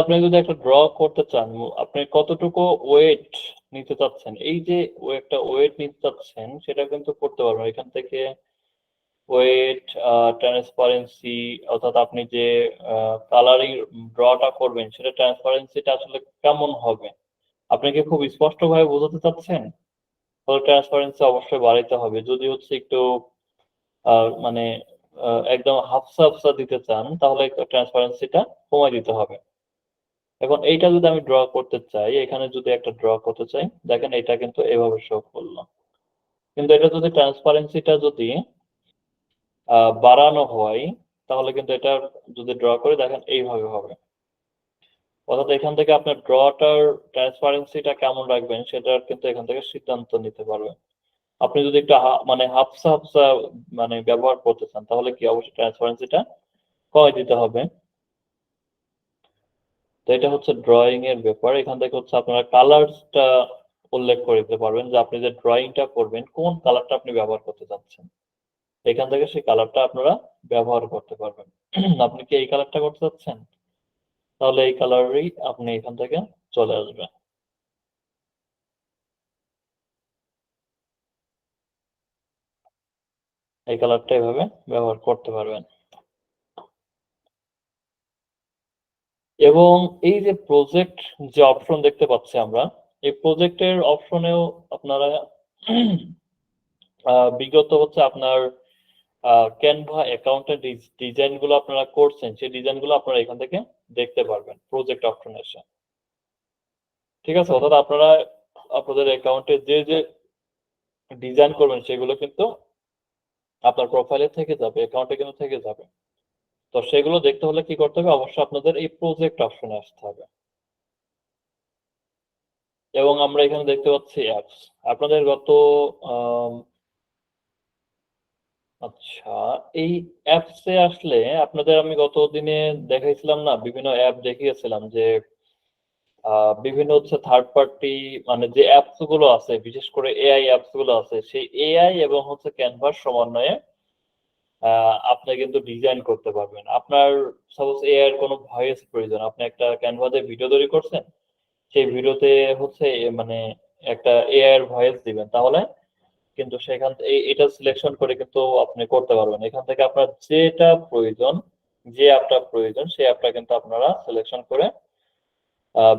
আপনি যদি একটা ড্র করতে চান, আপনি কতটুকু ওয়েট নিতে চাচ্ছেন, এই যে একটা ওয়েট নিতে চাচ্ছেন সেটা কিন্তু করতে পারবেন এখান থেকে। ওয়েট, ট্রান্সপারেন্সি, অর্থাৎ আপনি যে কালারিং ড্রটা করবেন সেটা ট্রান্সপারেন্সিটা আসলে কেমন হবে, আপনি কি খুব স্পষ্ট ভাবে বোঝাতে চাচ্ছেন, তাহলে ট্রান্সপারেন্সি অবশ্যই বাড়াইতে হবে। যদি হচ্ছে একটু মানে একদম হাফসা হাফসা দিতে চান তাহলে ট্রান্সপারেন্সিটা কমায় দিতে হবে। এখন এইটা যদি আমি ড্র করতে চাই, এখানে যদি একটা ড্র করতে চাই, দেখেন এটা কিন্তু এভাবে শো করলো। কিন্তু এটা যদি ট্রান্সপারেন্সিটা যদি বাড়ানো হয়, তাহলে কিন্তু এটা যদি ড্র করে দেখেন এইভাবে হবে। অর্থাৎ এখান থেকে আপনার ড্রটার ট্রান্সপারেন্সিটা কেমন রাখবেন সেটার কিন্তু এখান থেকে সিদ্ধান্ত নিতে পারবেন। আপনি যদি একটু মানে হাফসা হাফসা মানে ব্যবহার করতে চান তাহলে কি অবশ্যই ট্রান্সপারেন্সিটা কমিয়ে দিতে হবে। তো এটা হচ্ছে ড্রয়িং এর ব্যাপার। এখান থেকে হচ্ছে আপনারা কালারসটা উল্লেখ করে দিতে পারবেন যে আপনি যে ড্রয়িংটা করবেন কোন কালারটা আপনি ব্যবহার করতে চাচ্ছেন। এখান থেকে সেই কালারটা আপনারা ব্যবহার করতে পারবেন। আপনি কি এই কালারটা করতে চাচ্ছেন, তাহলে এই কালারই আপনি এখান থেকে চলে আসবে। এই কালারটা এভাবে ব্যবহার করতে পারবেন। এবং এই যে প্রজেক্ট যে অপশন দেখতে পাচ্ছি আমরা, এই প্রজেক্টের অপশনেও আপনারা বিগত হচ্ছে আপনার ক্যানভা অ্যাকাউন্টের ডিজাইন গুলো আপনারা করছেন, সেই ডিজাইন গুলো আপনারা এখান থেকে দেখতে পারবেন প্রজেক্ট অপশনে এসে। ঠিক আছে, অর্থাৎ আপনারা আপনাদের অ্যাকাউন্টে যে যে ডিজাইন করবেন সেগুলো কিন্তু আপনার প্রোফাইলে থেকে যাবে, অ্যাকাউন্টে কিন্তু থেকে যাবে। তো সেগুলো দেখতে হলে কি করতে হবে, অবশ্যই আপনাদের এই প্রজেক্ট অপশনে আসতে হবে। এবং আমরা এখানে দেখতে পাচ্ছি অ্যাপস। আপনাদের গত আম, আচ্ছা, এই অ্যাপসে আসলে আপনাদের আমি গত দিনে দেখাইছিলাম না, বিভিন্ন অ্যাপ দেখিয়েছিলাম যে বিভিন্ন হচ্ছে থার্ড পার্টি মানে যে অ্যাপস গুলো আছে, বিশেষ করে এআই অ্যাপস গুলো আছে, সেই এআই এবং হচ্ছে ক্যানভার সমন্বয়ে আপনি কিন্তু ডিজাইন করতে পারবেন। আপনার সাপোজ এআই এর কোনো ভয়েস প্রয়োজন, আপনি একটা ক্যানভাতে ভিডিও তৈরি করছেন, সেই ভিডিওতে হচ্ছে মানে একটা এআই এর ভয়েস দিবেন, তাহলে কিন্তু সেখান থেকে এটা সিলেকশন করে কিন্তু আপনি করতে পারবেন। এখান থেকে আপনার যেটা প্রয়োজন, যে অ্যাপটা প্রয়োজন সেই অ্যাপটা কিন্তু আপনারা সিলেকশন করে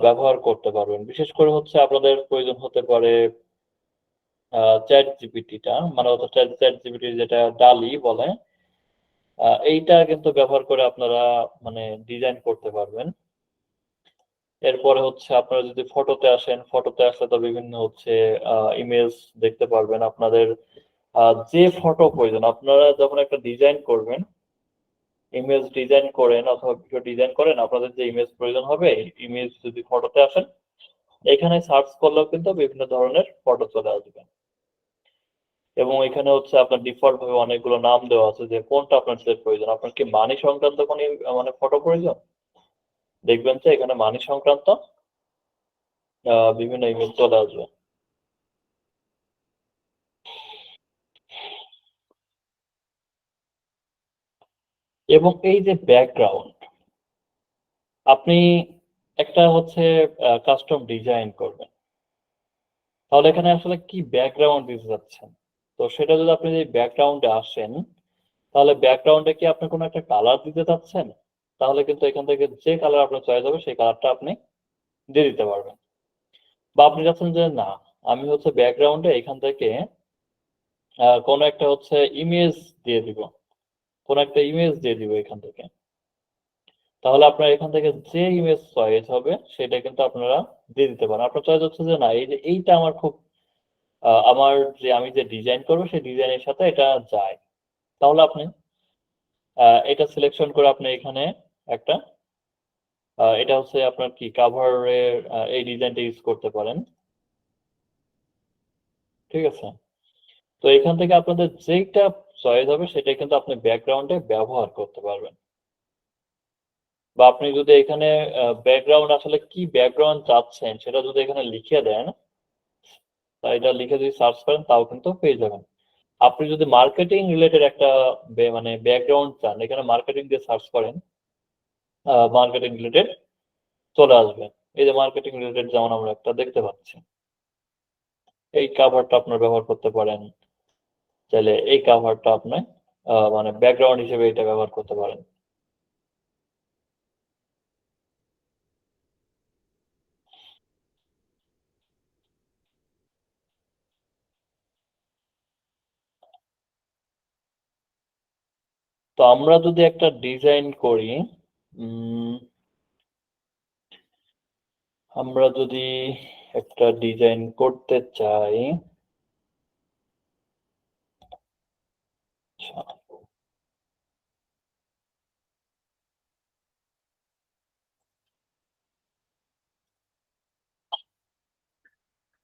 ব্যবহার করতে পারবেন। বিশেষ করে হচ্ছে আপনাদের প্রয়োজন হতে পারে চ্যাট জিপিটিটা, মানে হচ্ছে চ্যাট জিপিটি যেটা ডালি বলে, এইটা কিন্তু ব্যবহার করে আপনারা মানে ডিজাইন করতে পারবেন। এরপরে হচ্ছে আপনারা যদি ফটোতে আসেন, ফটোতে আসলে তো বিভিন্ন হচ্ছে ইমেজ দেখতে পারবেন। আপনাদের যে ফটো প্রয়োজন, আপনারা যখন একটা ডিজাইন করবেন, ইমেজ ডিজাইন করেন অথবা ভিডিও ডিজাইন করেন, আপনাদের যে ইমেজ প্রয়োজন হবে, ইমেজ যদি ফটোতে আসেন, এখানে সার্চ করলেও কিন্তু বিভিন্ন ধরনের ফটো চলে আসবে। এবং এখানে হচ্ছে আপনার ডিফল্ট ভাবে অনেকগুলো নাম দেওয়া আছে যে কোনটা আপনার সেট প্রয়োজন। আপনার কি মানি সংক্রান্ত কোনো মানে ফটো প্রয়োজন, দেখবেন যে এখানে মানি সংক্রান্ত বিভিন্ন ইমেজ চলে আসবে। এবং এই যে ব্যাকগ্রাউন্ড, আপনি একটা হচ্ছে কাস্টম ডিজাইন করবেন, তাহলে এখানে আসলে কি ব্যাকগ্রাউন্ড দিতে যাচ্ছেন। তো সেটা যদি আপনি এই ব্যাকগ্রাউন্ডে আসেন, তাহলে ব্যাকগ্রাউন্ডে কি আপনি কোনো একটা কালার দিতে চাচ্ছেন, তাহলে কিন্তু এখান থেকে যে কালার আপনার চয়েস হবে সেই কালারটা আপনি দিয়ে দিতে পারবেন। বা আপনি চাচ্ছেন যে না, আমি হচ্ছে ব্যাকগ্রাউন্ডে এখান থেকে কোনো একটা হচ্ছে ইমেজ দিয়ে দিব, কোনো একটা ইমেজ দিয়ে দিব এখান থেকে, তাহলে আপনার এখান থেকে যে ইমেজ চয়েস হবে সেটা কিন্তু আপনারা দিয়ে দিতে পারেন। আপনার চয়েস হচ্ছে যে না, এই যে এইটা আমার খুব আমার যে আমি যে ডিজাইন করবো সেই ডিজাইনের সাথে এটা যায়, তাহলে আপনি এটা সিলেকশন করে আপনি এখানে একটা এটা হচ্ছে আপনার কি কাভারের এই ডিজাইনটা ইউজ করতে পারেন। ঠিক আছে, তো এখান থেকে আপনাদের যেটা চয়েস হবে সেটা কিন্তু আপনি ব্যাকগ্রাউন্ডে ব্যবহার করতে পারবেন। বা আপনি যদি এখানে ব্যাকগ্রাউন্ড আসলে কি ব্যাকগ্রাউন্ড চাচ্ছেন সেটা যদি এখানে লিখে দেন, তা এটা লিখে যদি সার্চ করেন তাও কিন্তু পেয়ে যাবেন। আপনি যদি মার্কেটিং রিলেটেড একটা মানে ব্যাকগ্রাউন্ড চান, এখানে মার্কেটিং দিয়ে সার্চ করেন, মার্কেটিং রিলেটেড চলে আসবে। এই যে মার্কেটিং রিলেটেড যেমন আমরা একটা দেখতে পাচ্ছি, এই কাভারটা আপনার ব্যবহার করতে পারেন। চাইলে এই কাভারটা আপনি মানে ব্যাকগ্রাউন্ড হিসেবে এটা ব্যবহার করতে পারেন। তো আমরা যদি একটা ডিজাইন করি, আমরা যদি একটা ডিজাইন করতে চাই, আচ্ছা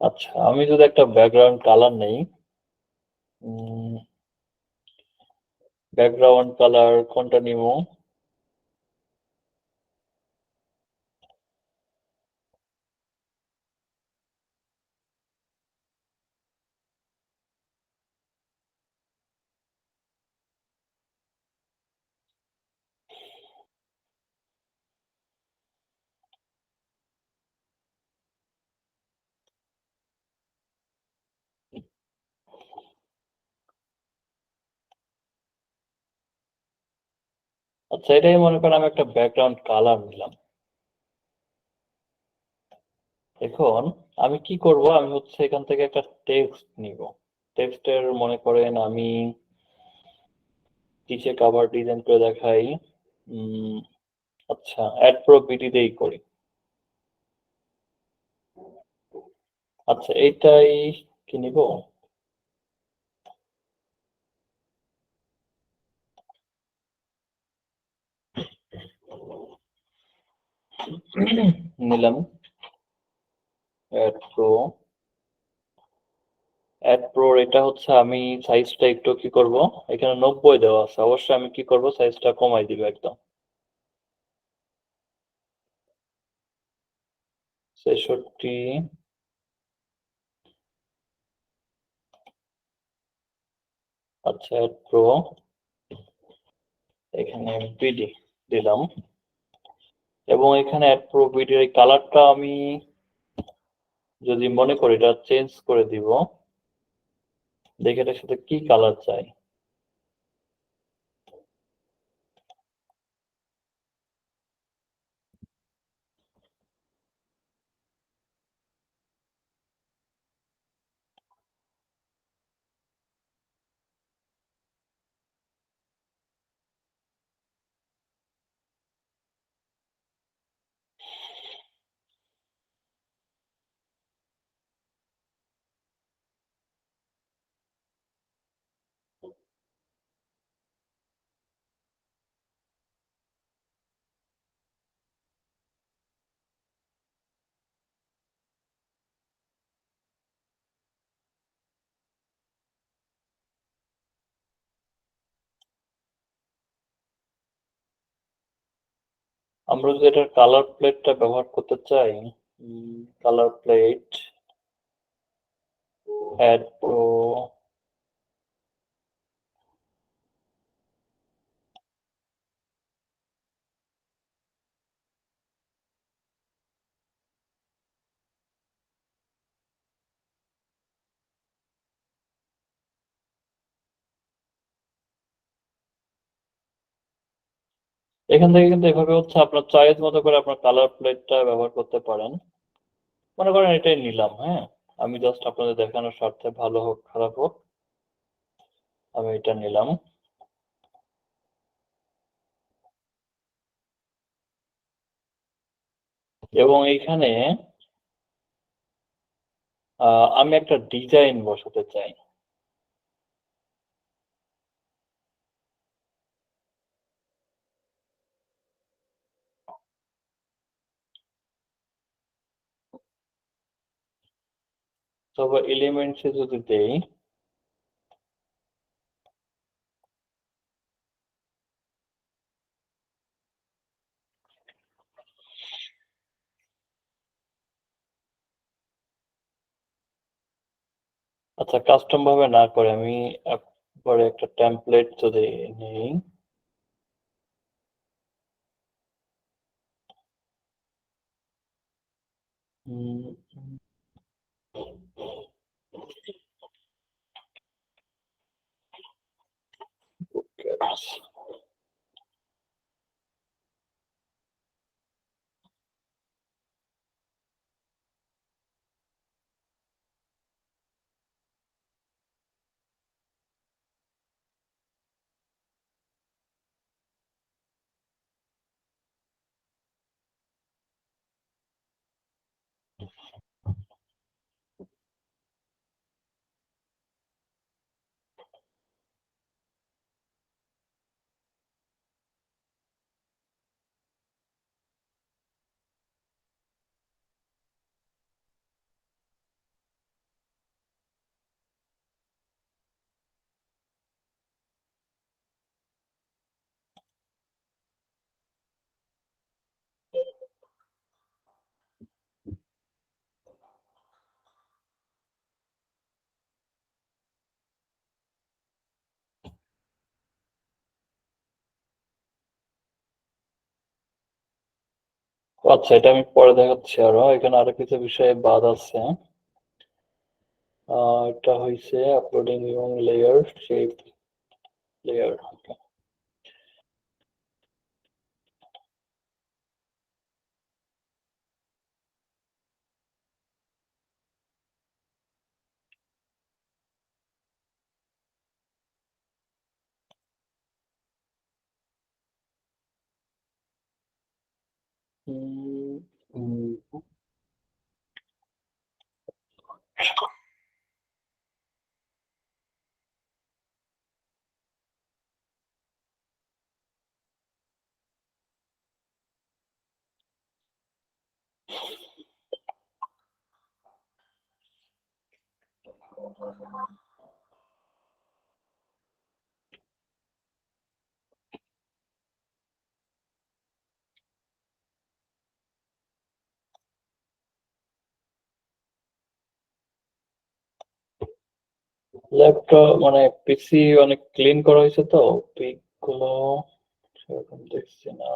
আচ্ছা, আমি যদি একটা ব্যাকগ্রাউন্ড কালার নেই, ব্যাকগ্রাউন্ড কালার কোনটা নিব? আচ্ছা, এটাই মনে করেন আমি একটা ব্যাকগ্রাউন্ড কালার নিলাম। এখন আমি কি করব, আমি হচ্ছে এখান থেকে একটা টেক্সট নিব। টেক্সটের মনে করেন আমি নিচে কভার ডিজাইন করে দেখাই। আচ্ছা, অ্যাড প্রো বিডি দিয়েই করি। আচ্ছা, এইটাই কি নিব? নিলাম অ্যাড প্রো। অ্যাড প্রো এটা হচ্ছে আমি সাইজটা একটু কি করব, এখানে 90 দেওয়া আছে, অবশ্যই আমি কি করব সাইজটা কমাই দিব একদম 66। আচ্ছা, অ্যাড প্রো, এখানে বিডি দিলাম, এবং এখানে অ্যাড প্রো বিডির এই কালারটা আমি যদি মনে করি এটা চেঞ্জ করে দিব, দেখে এটার সাথে কি কালার চাই। আমরা যদি এটার কালার প্লেটটা ব্যবহার করতে চাই, কালার প্লেট, অ্যাড প্রো, এখান থেকে কিন্তু এভাবে হচ্ছে আপনার চয়েস মতো করে আপনার কালার প্লেটটা ব্যবহার করতে পারেন। মনে করেন এটাই নিলাম, হ্যাঁ, আমি জাস্ট আপনাদের দেখানোর স্বার্থে, ভালো হোক খারাপ হোক, আমি এটা নিলাম। এবং এইখানে আমি একটা ডিজাইন বসাতে চাই। তবে এলিমেন্টসে যদি দেই, আচ্ছা কাস্টম ভাবে না করে আমি একবারে একটা টেমপ্লেট যদি নেই, আচ্ছা, এটা আমি পরে দেখাচ্ছি। আরো এখানে আরো কিছু বিষয়ে বাদ আছে। এটা হইছে আপলোডিং এবং লেয়ার শেপ লেয়ার। ল্যাপটপ মানে পিসি অনেক ক্লিন করা হয়েছে, তো পিক গুলো সেরকম দেখছি না।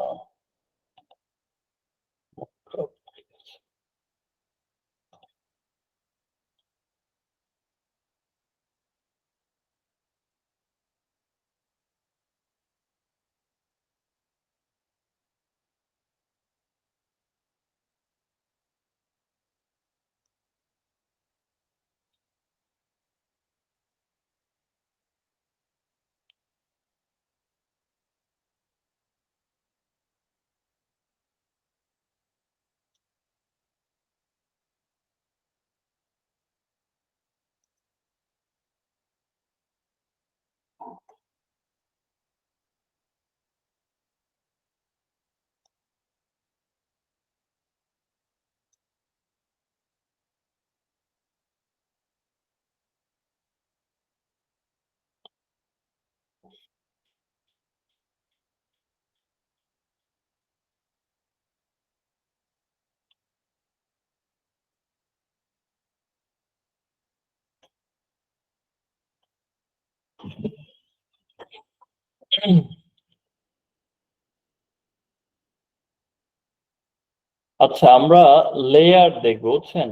আচ্ছা, আমরা লেয়ার দেখবো, বুঝছেন?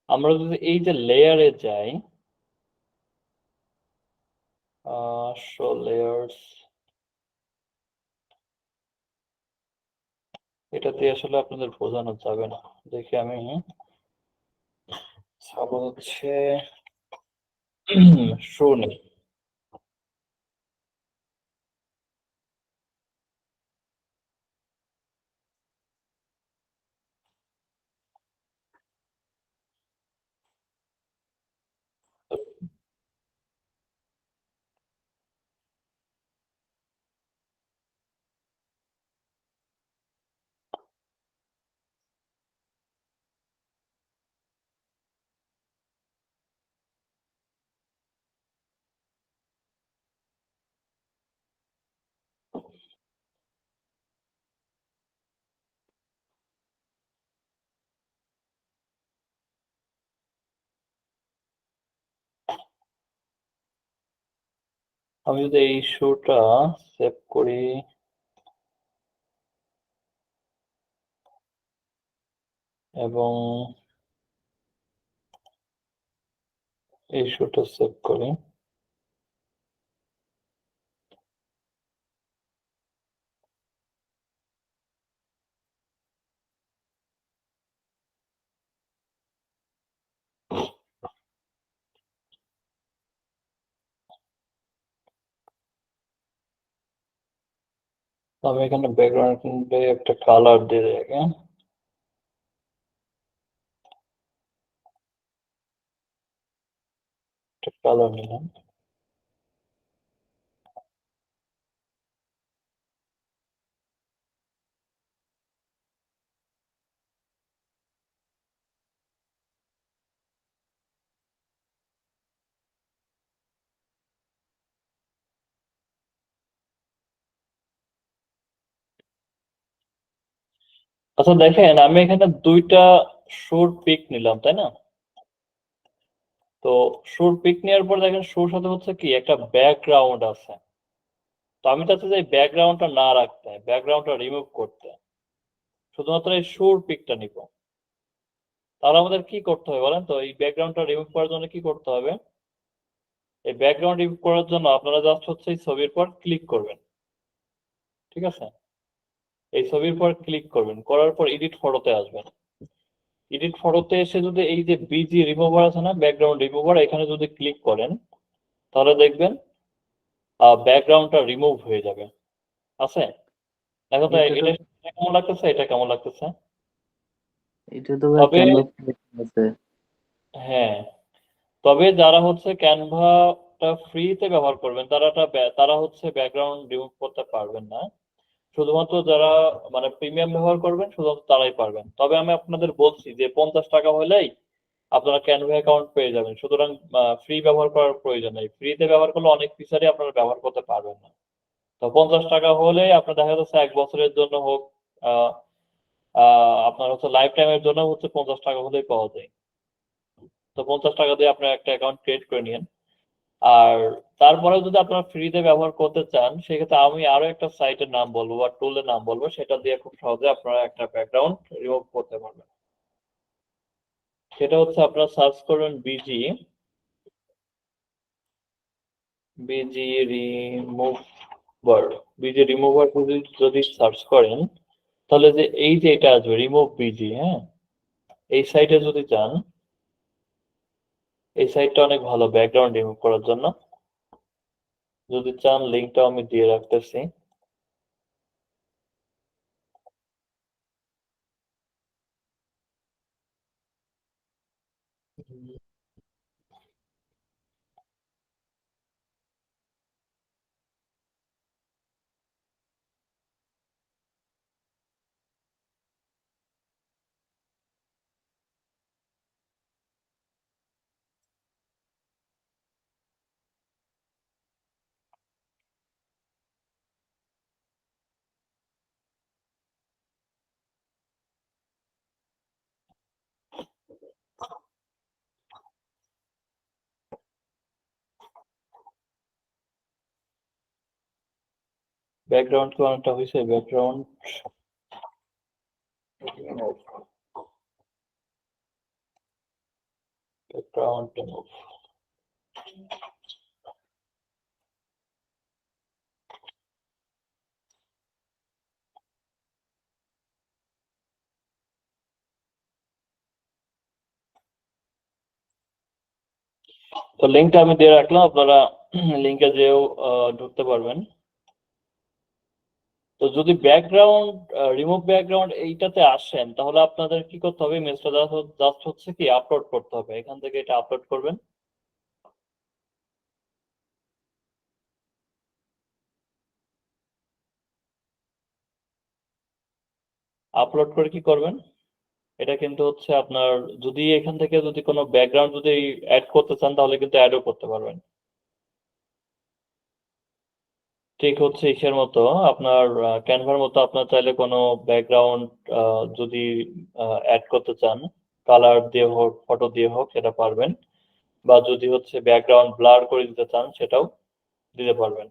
আমরা যদি এই যে লেয়ারে যাই, শো লেয়ার্স, এটা দিয়ে আসলে আপনাদের বোঝানো যাবে না। দেখি আমি হচ্ছে শো নেই। আমি যদি এই শোটা সেভ করি এবং এই শোটা সেভ করি, আমি এখানে ব্যাকগ্রাউন্ডে একটা কালার দিয়ে দিই আগে। একটা কালার নিলাম। আচ্ছা দেখেন, আমি এখানে দুইটা শোর পিক নিলাম, তাই না? তো শোর পিক নেওয়ার পর দেখেন শোর সাথে হচ্ছে কি একটা ব্যাকগ্রাউন্ড আছে। তো আমি চাচ্ছি যে ব্যাকগ্রাউন্ডটা না রাখতে, ব্যাকগ্রাউন্ডটা রিমুভ করতে, শুধুমাত্র এই শুর পিকটা নিব। তাহলে আমাদের কি করতে হবে বলেন তো? এই ব্যাকগ্রাউন্ডটা রিমুভ করার জন্য কি করতে হবে? এই ব্যাকগ্রাউন্ড রিমুভ করার জন্য আপনারা জাস্ট হচ্ছে এই ছবির পর ক্লিক করবেন, ঠিক আছে? এই ছবির পর ক্লিক করবেন, করার পর এডিট ফটোতে আসবেন। এডিট ফটোতে এসে যদি এই যে বিজি রিমুভার আছে না, ব্যাকগ্রাউন্ড রিমুভার, এখানে যদি ক্লিক করেন তাহলে দেখবেন ব্যাকগ্রাউন্ডটা রিমুভ হয়ে যাবে। আছে? এখন তো এটা তো এটা কেমন লাগতেছে, এটা কেমন লাগতেছে? এটা তো ভাই তবে ক্যানভা আছে। হ্যাঁ, তবে যারা হচ্ছে ক্যানভাটা ফ্রিতে ব্যবহার করবেন তারা হচ্ছে ব্যাকগ্রাউন্ড রিমুভ করতে পারবেন না। শুধুমাত্র যারা মানে প্রিমিয়াম ব্যবহার করবেন শুধুমাত্র তারাই পারবেন। তবে আমি আপনাদের বলছি যে 50 টাকা হলেই আপনারা ক্যানভা অ্যাকাউন্ট পেয়ে যাবেন। সুতরাং ফ্রি ব্যবহার করার প্রয়োজন নেই। ফ্রিতে ব্যবহার করলে অনেক ফিচারই আপনারা ব্যবহার করতে পারবেন না। তো 50 টাকা হলে আপনার দেখা যাচ্ছে 1 বছরের জন্য হোক, আহ, আপনার হচ্ছে লাইফ টাইমের জন্য হচ্ছে 50 টাকা হলেই পাওয়া যায়। তো 50 টাকা দিয়ে আপনার একটা অ্যাকাউন্ট ক্রিয়েট করে নিন। আর তারপরে যদি আপনারা ফ্রিতে ব্যবহার করতে চান, সেক্ষেত্রে আমি আরো একটা সাইটের নাম বলবো বা টুলের নাম বলবো, সেটা দিয়ে খুব সহজে আপনারা একটা ব্যাকগ্রাউন্ড রিমুভ করতে পারবেন। সেটা হচ্ছে আপনারা সার্চ করবেন বিজি রিমুভার। বিজি রিমুভার যদি সার্চ করেন তাহলে যে এই যে এটা আসবে রিমুভ বিজি, হ্যাঁ, এই সাইটে যদি যান, এই সাইটটা অনেক ভালো ব্যাকগ্রাউন্ড রিমুভ করার জন্য। যদি চান লিঙ্কটাও আমি দিয়ে রাখতেছি। ব্যাকগ্রাউন্ড কি অনেকটা হয়েছে? ব্যাকগ্রাউন্ড ব্যাকগ্রাউন্ড তো লিঙ্কটা আমি দিয়ে রাখলাম, আপনারা লিঙ্কে যেও ঢুকতে পারবেন। তো যদি ব্যাকগ্রাউন্ড রিমুভ ব্যাকগ্রাউন্ড এইটাতে আসেন তাহলে আপনাদের কি করতে হবে? ইমেজটা জাস্ট হচ্ছে কি আপলোড করতে হবে। এখান থেকে এটা আপলোড করবেন। আপলোড করে কি করবেন? এটা কিন্তু হচ্ছে আপনার যদি এখান থেকে যদি কোনো ব্যাকগ্রাউন্ড যদি অ্যাড করতে চান তাহলে কিন্তু অ্যাডও করতে পারবেন। ঠিক হচ্ছে ইসের মতো, আপনার ক্যানভার মতো আপনার চাইলে কোনো ব্যাকগ্রাউন্ড যদি অ্যাড করতে চান, কালার দিয়ে হোক ফটো দিয়ে হোক সেটা পারবেন, বা যদি হচ্ছে ব্যাকগ্রাউন্ড ব্লার করে দিতে চান সেটাও দিতে পারবেন।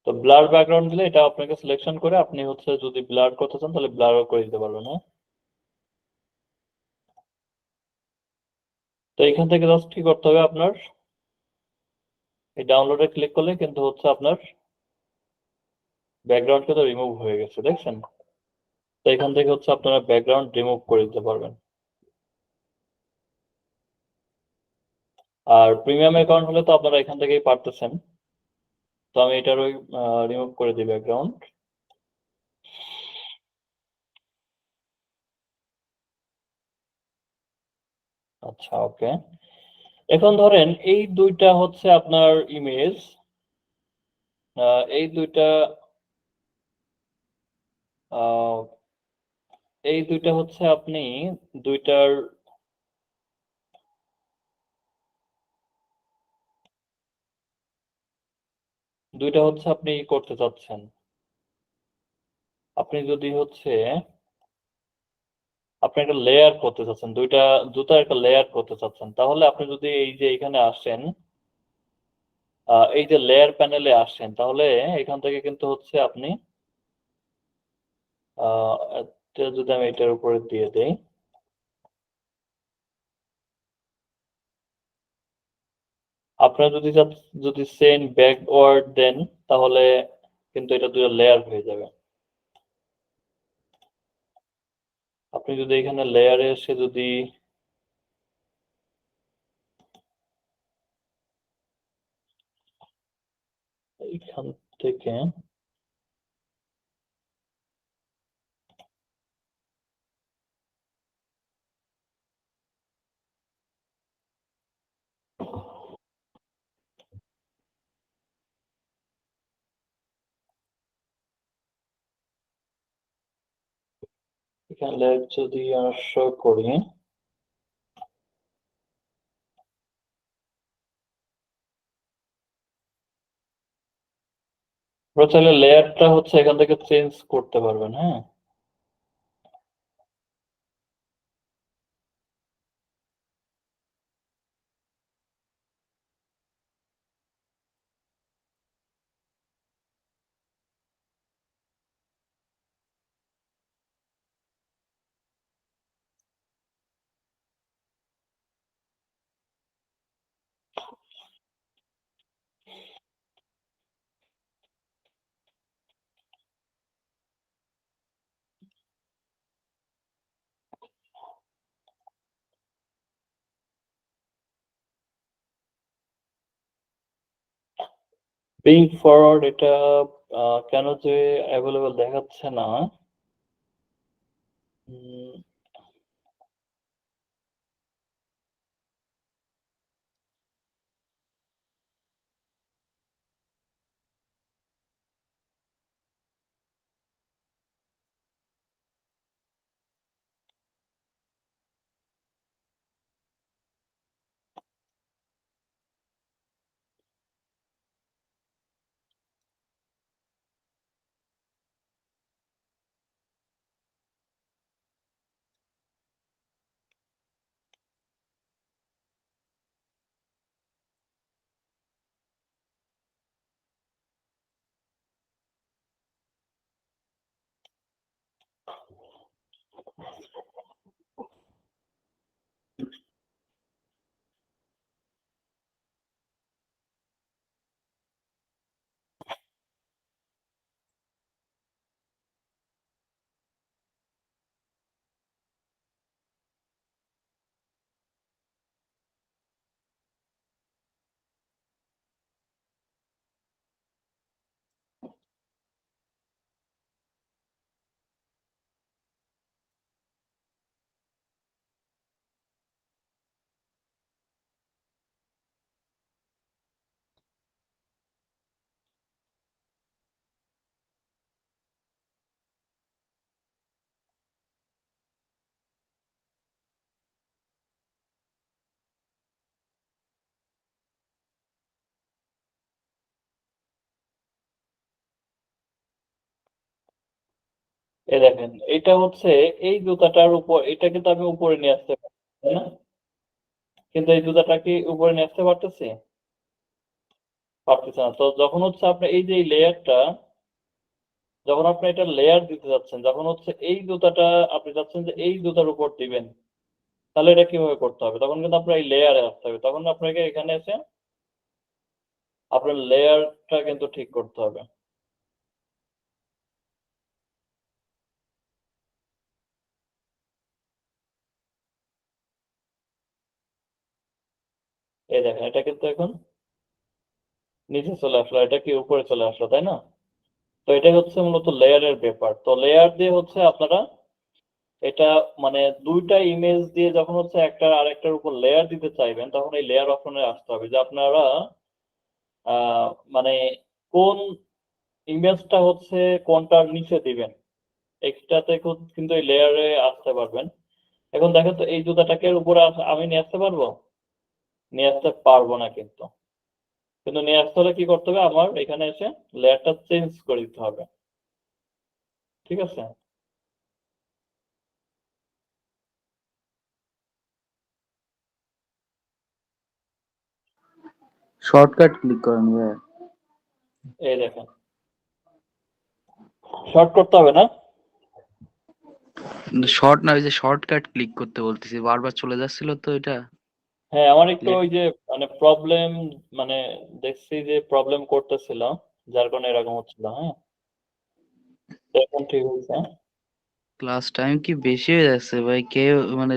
তো ব্লার ব্যাকগ্রাউন্ড দিলে এটা আপনাকে সিলেকশন করে আপনি হচ্ছে যদি ব্লার করতে চান তাহলে ব্লারও করে দিতে পারবেন। হ্যাঁ, তো এখান থেকে জাস্ট কি করতে হবে আপনার, এই ডাউনলোডে ক্লিক করলে কিন্তু হচ্ছে আপনার ব্যাকগ্রাউন্ড কিন্তু রিমুভ হয়ে গেছে, দেখছেন? তো এখান থেকে হচ্ছে আপনারা ব্যাকগ্রাউন্ড রিমুভ করে দিতে পারবেন। আর প্রিমিয়াম অ্যাকাউন্ট হলে তো আপনারা এখান থেকেই পারতেছেন। তো আমি এটারও রিমুভ করে দিই ব্যাকগ্রাউন্ড। আচ্ছা, ওকে। এখন ধরেন এই দুইটা হচ্ছে আপনার ইমেজ, এই দুইটা আহ, এই দুইটা হচ্ছে আপনি দুইটার দুইটা হচ্ছে আপনি করতে চাচ্ছেন। আপনি যদি হচ্ছে আপনি একটা লেয়ার করতে চাচ্ছেন, দুইটা জুতার একটা লেয়ার করতে চাচ্ছেন, তাহলে আপনি যদি এই যে এখানে আসেন, এই যে লেয়ার প্যানেলে আসেন, তাহলে এখান থেকে কিন্তু হচ্ছে আপনি এটা যদি আমি এটার উপরে দিয়ে দেই, আপনারা যদি সেন্ড ব্যাকওয়ার্ড দেন, তাহলে কিন্তু এটা দুটো লেয়ার হয়ে যাবে। আপনি যদি এখানে লেয়ারে এসে যদি এইখান থেকে এখানে লেয়ার যদি শো করি, আপনারা চাইলে লেয়ারটা হচ্ছে এখান থেকে চেঞ্জ করতে পারবেন, হ্যাঁ। পিং ফরওয়ার্ড এটা কেন যে অ্যাভেলেবল দেখাচ্ছে না? এই দেখেন, এটা হচ্ছে এই জুতাটার উপর, এটা কিন্তু আমি উপরে নিয়ে আসতে পারি, তাই না? কিন্তু এই জুতাটা কি উপরে নিয়ে আসতে পারতেছি? পারতেছি না। তো যখন হচ্ছে আপনি এই যে এই লেয়ারটা, যখন আপনি এটা লেয়ার দিতে যাচ্ছেন, যখন হচ্ছে এই জুতাটা আপনি চাচ্ছেন যে এই জুতার উপর দিবেন, তাহলে এটা কিভাবে করতে হবে? তখন কিন্তু আপনার এই লেয়ারে আসতে হবে। তখন আপনাকে এখানে এসে আপনার লেয়ারটা কিন্তু ঠিক করতে হবে। এই দেখেন, এটা কিন্তু এখন নিচে চলে আসলো, এটা কি উপরে চলে আসলো, তাই না? তো এটাই হচ্ছে মূলত লেয়ারের ব্যাপার। তো লেয়ার দিয়ে হচ্ছে আপনারা এটা মানে দুইটা ইমেজ দিয়ে যখন হচ্ছে একটা আরেকটার উপর লেয়ার দিতে চাইবেন, তখন এই লেয়ার অপশনে আসতে হবে যে আপনারা মানে কোন ইমেজটা হচ্ছে কোনটার নিচে দিবেন, এক্সট্রাতে কিন্তু এই লেয়ারে আসতে পারবেন। এখন দেখেন তো, এই জুতাটাকে উপরে আমি নিয়ে আসতে পারবো? নিয়ে আসতে পারবো না কিন্তু। কিন্তু নিয়ে আসতে হলে কি করতে হবে? আমার এখানে এসে লেয়ারটা চেঞ্জ করে দিতে হবে। ঠিক আছে? শর্টকাট ক্লিক করেন ভাইয়া। এই দেখেন, শর্ট করতে হবে না? শর্ট না, ওই যে শর্টকাট ক্লিক করতে বলতেছি, বারবার চলে যাচ্ছিল তো এটা। হ্যাঁ, আমার একটু লেট ওই যে মানে প্রবলেম, মানে দেখছি যে প্রবলেম করতেছিল, যার কারণে এরকম হচ্ছিল। হ্যাঁ, তো এখন ঠিক হয়েছে। ক্লাস টাইম কি বেশি হয়ে যাচ্ছে ভাই? কেউ মানে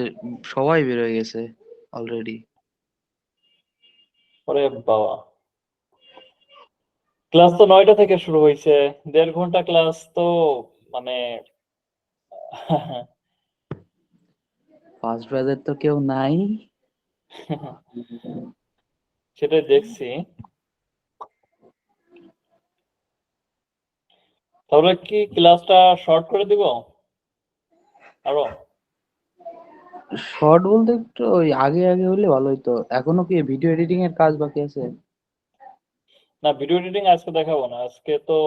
সবাই বের হয়ে গেছে অলরেডি। ওরে বাবা, ক্লাস তো 9টা থেকে শুরু হয়েছে, 1.5 ঘন্টা ক্লাস তো, মানে ফার্স্ট ব্যাচের তো কেউ নাই। সেটাই দেখছি। তাহলে কি ক্লাসটা শর্ট করে দিব আরো? শর্ট বলতে একটু ওই আগে আগে হলে ভালো হতো। এখনো কি ভিডিও এডিটিং এর কাজ বাকি আছে? না, ভিডিও এডিটিং আজকে দেখাবো না, আজকে তো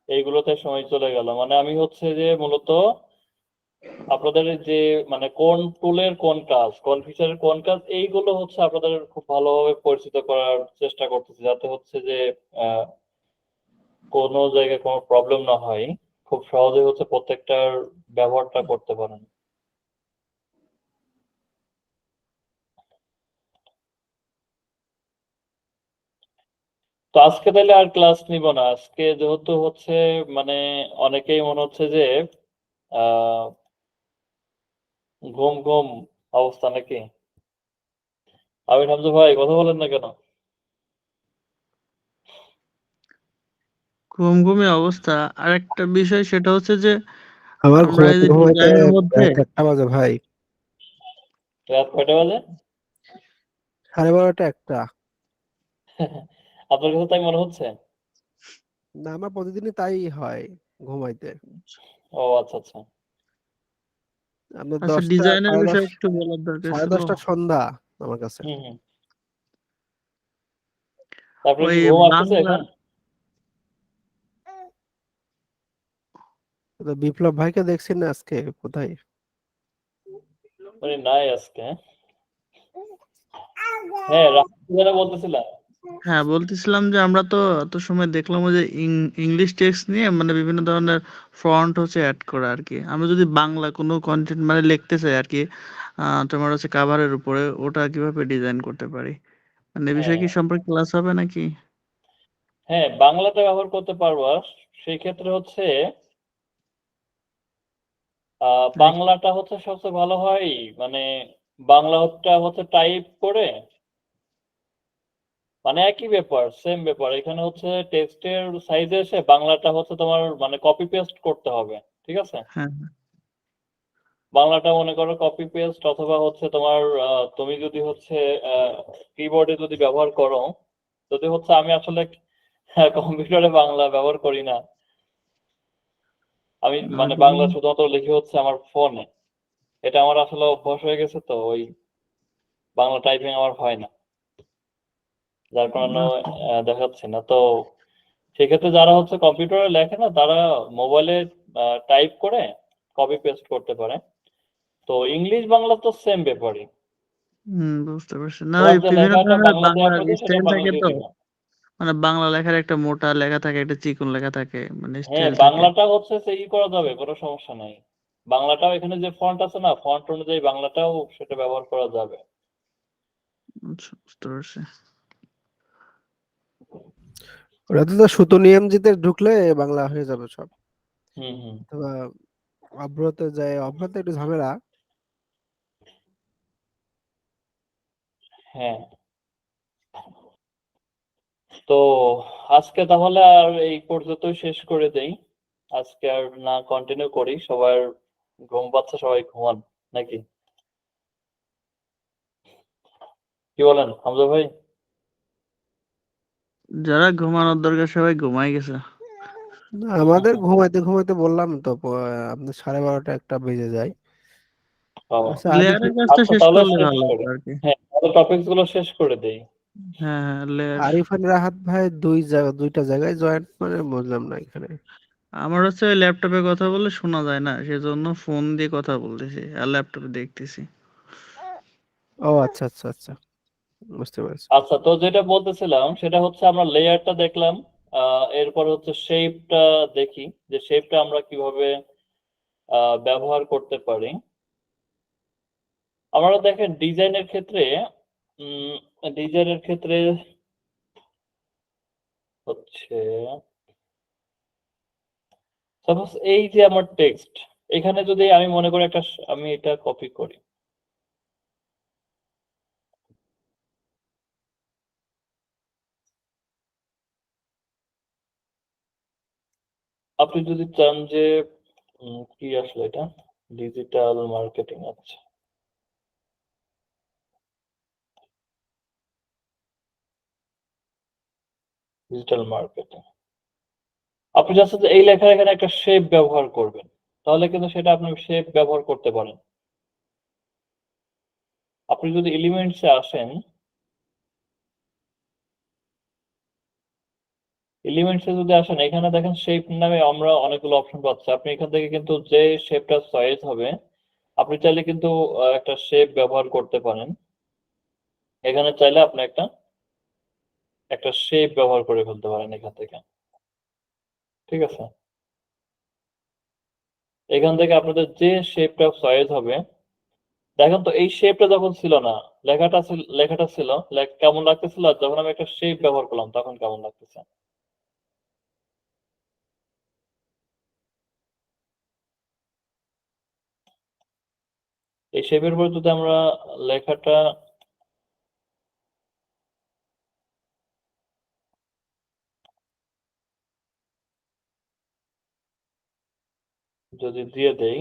এইগুলোতে সময় চলে গেল। মানে আমি হচ্ছে যে মূলত আপনাদের যে মানে কোন টুলের কোন কাজ, কোন ফিচারের কোন কাজ, এইগুলো হচ্ছে আপনাদের খুব ভালোভাবে পরিচিত করার চেষ্টা করতেছি, যাতে হচ্ছে যে আহ, কোনো জায়গায় কোনো প্রবলেম না হয়, খুব সহজে হচ্ছে প্রত্যেকটার ব্যবহারটা করতে পারেন। তো আজকে তাহলে আর ক্লাস নিব না, আজকে যেহেতু হচ্ছে মানে অনেকেই মনে হচ্ছে যে আহ ঘুম ঘুম অবস্থা নাকি? আমির হামজা ভাই, কথা বলেন না কেন? ঘুমঘুমি অবস্থা। আর একটা বিষয় সেটা হচ্ছে যে আমার আমরা এই ঘুমাইতে যে ঘুমাইতে ডিজাইনের মধ্যে রাত 1টা বাজে ভাই। রাত কয়টা বাজে? 12:30 1টা। আপনার কাছে তাই মনে হচ্ছে? না, আমার প্রতিদিনই তাই হয় ঘুমাইতে। ও আচ্ছা আচ্ছা। আপনার আচ্ছা 10টা ডিজাইনের সাড়ে বিষয়ে 10 একটু বলার দরকার সাড়ে ছিল। 10টা সন্ধ্যা আমার কাছে। হুম হুম। তারপরে ওই কি ঘুম আসতেছে বাংলা এখন? তো বিপ্লব ভাইকে দেখছি না আজকে কোথায়? মানে নাই আজকে? হ্যাঁ, রাত্রিবেলা বলতেছিলাম। হ্যাঁ বলতেছিলাম যে আমরা তো এত সময় দেখলাম ওই যে ইংলিশ টেক্সট নিয়ে মানে বিভিন্ন ধরনের ফন্ট হচ্ছে অ্যাড করা আর কি। আমরা যদি বাংলা কোনো কন্টেন্ট মানে লিখতে চাই আর কি, তোমার হচ্ছে কাভারের উপরে ওটা কিভাবে ডিজাইন করতে পারি, মানে এই বিষয়ে হ্যাঁ কি সম্পর্কে ক্লাস হবে নাকি? হ্যাঁ, বাংলাতে ব্যবহার করতে পারবা। সেই ক্ষেত্রে হচ্ছে নাকি? বাংলাটা হচ্ছে সবচেয়ে ভালো হয়, মানে বাংলাটা হচ্ছে টাইপ করে, মানে একই ব্যাপার, সেম ব্যাপার। এখানে হচ্ছে টেক্সটের সাইজে এসে বাংলাটা হচ্ছে তোমার মানে কপি পেস্ট করতে হবে, ঠিক আছে? হ্যাঁ বাংলাটা মনে করো কপি পেস্ট, অথবা হচ্ছে তোমার তুমি যদি হচ্ছে কিবোর্ডে যদি ব্যবহার করো, যদি হচ্ছে আমি আসলে কম্পিউটারে বাংলা ব্যবহার করি না, আমি মানে বাংলা শুধুমাত্র লিখি হচ্ছে আমার ফোনে। এটা আমার আসলে অভ্যাস হয়ে গেছে, তো ওই বাংলা টাইপিং আমার হয় না, যার কারণে দেখা যাচ্ছে না। তো সেক্ষেত্রে যারা হচ্ছে কম্পিউটারে লেখে না, তারা মোবাইলে টাইপ করে কপি পেস্ট করতে পারে। তো ইংলিশ বাংলা তো সেম ব্যাপারই, বুঝতে পারছি। না তোমার ওই যে বিভিন্ন লেখাটা ধরনের বাংলা দেওয়ার বাংলার প্রয়োজন সেটা স্টাইল বাংলা থাকে দিয়ে তো, দিবা। মানে বাংলা লেখার একটা মোটা লেখা থাকে, একটা চিকন লেখা থাকে, মানে হ্যাঁ, স্টাইল থাকে। বাংলাটা হচ্ছে সেই করা যাবে, কোনো সমস্যা নাই। বাংলাটাও এখানে যে ফন্ট আছে না, ফন্ট অনুযায়ী বাংলাটাও সেটা ব্যবহার করা যাবে। আচ্ছা বুঝতে পারছি। ওটাতে তো সুতো নিয়মজিতে ঢুকলে বাংলা হয়ে যাবে সব। হুম হুম। অথবা অভ্রতে যায়, অভ্রতে একটু ঝামেলা। হ্যাঁ, তো আজকে তাহলে আর এই পর্যন্তই শেষ করে দেই। আজকে আর না কন্টিনিউ করি, সবার ঘুম পাচ্ছে, সবাই ঘুমান নাকি? কি বলেন হামজা ভাই? যারা ঘুমানোর দরকার সবাই ঘুমাই গেছে। না, আমাদের ঘুমাইতে ঘুমাইতে বললাম তো আপনার 12:30 1টা বেজে যায়। বাবা, আচ্ছা আরিফ, লেয়ারের কাজটা আচ্ছা শেষ তাহলে করলে শেষ ভালো করি। হতো আর কি। হ্যাঁ, তাহলে টপিকস গুলো শেষ করে দেই। হ্যাঁ হ্যাঁ লেয়ার। আরিফান রাহাত ভাই দুইটা জায়গায় জয়েন্ট, মানে বুঝলাম না এখানে। আমার হচ্ছে ওই ল্যাপটপে কথা বলে শোনা যায় না, সেজন্য ফোন দিয়ে কথা বলতেছি আর ল্যাপটপে দেখতেছি। ও আচ্ছা আচ্ছা আচ্ছা। বুঝতে পারছি। আচ্ছা, তো যেটা বলতেছিলাম সেটা হচ্ছে আমরা লেয়ারটা দেখলাম, এরপর হচ্ছে শেপটা দেখি যে শেপটা আমরা কিভাবে ব্যবহার করতে পারি। আমরা দেখেন ডিজাইনের ক্ষেত্রে হচ্ছে সাপোজ এই যে আমার টেক্সট, এখানে যদি আমি মনে করি আমি এটা কপি করি। আপনি যদি চান যে কি আসলে এটা ডিজিটাল মার্কেটিং, আচ্ছা ডিজিটাল মার্কেটিং, আপনি চাচ্ছেন যে এই লেখার এখানে একটা শেপ ব্যবহার করবেন, তাহলে কিন্তু সেটা আপনি শেপ ব্যবহার করতে পারেন। আপনি যদি এলিমেন্টসে আসেন, এখানে দেখেন শেপ নামে আমরা অনেকগুলো অপশন পাচ্ছি। আপনি এখান থেকে কিন্তু যে শেপটা চয়েস হবে, আপনি চাইলে কিন্তু একটা শেপ ব্যবহার করতে পারেন। এখানে চাইলে আপনি একটা শেপ ব্যবহার করে ফেলতে পারেন এখান থেকে, ঠিক আছে? এখান থেকে আপনাদের যে শেপটা চয়েস হবে, দেখেন তো এই শেপটা যখন ছিল না, লেখাটা ছিল কেমন লাগতেছিল, আর যখন আমি একটা শেপ ব্যবহার করলাম তখন কেমন লাগতেছে। এই শেপের উপর যদি আমরা লেখাটা যদি দিয়ে দেই,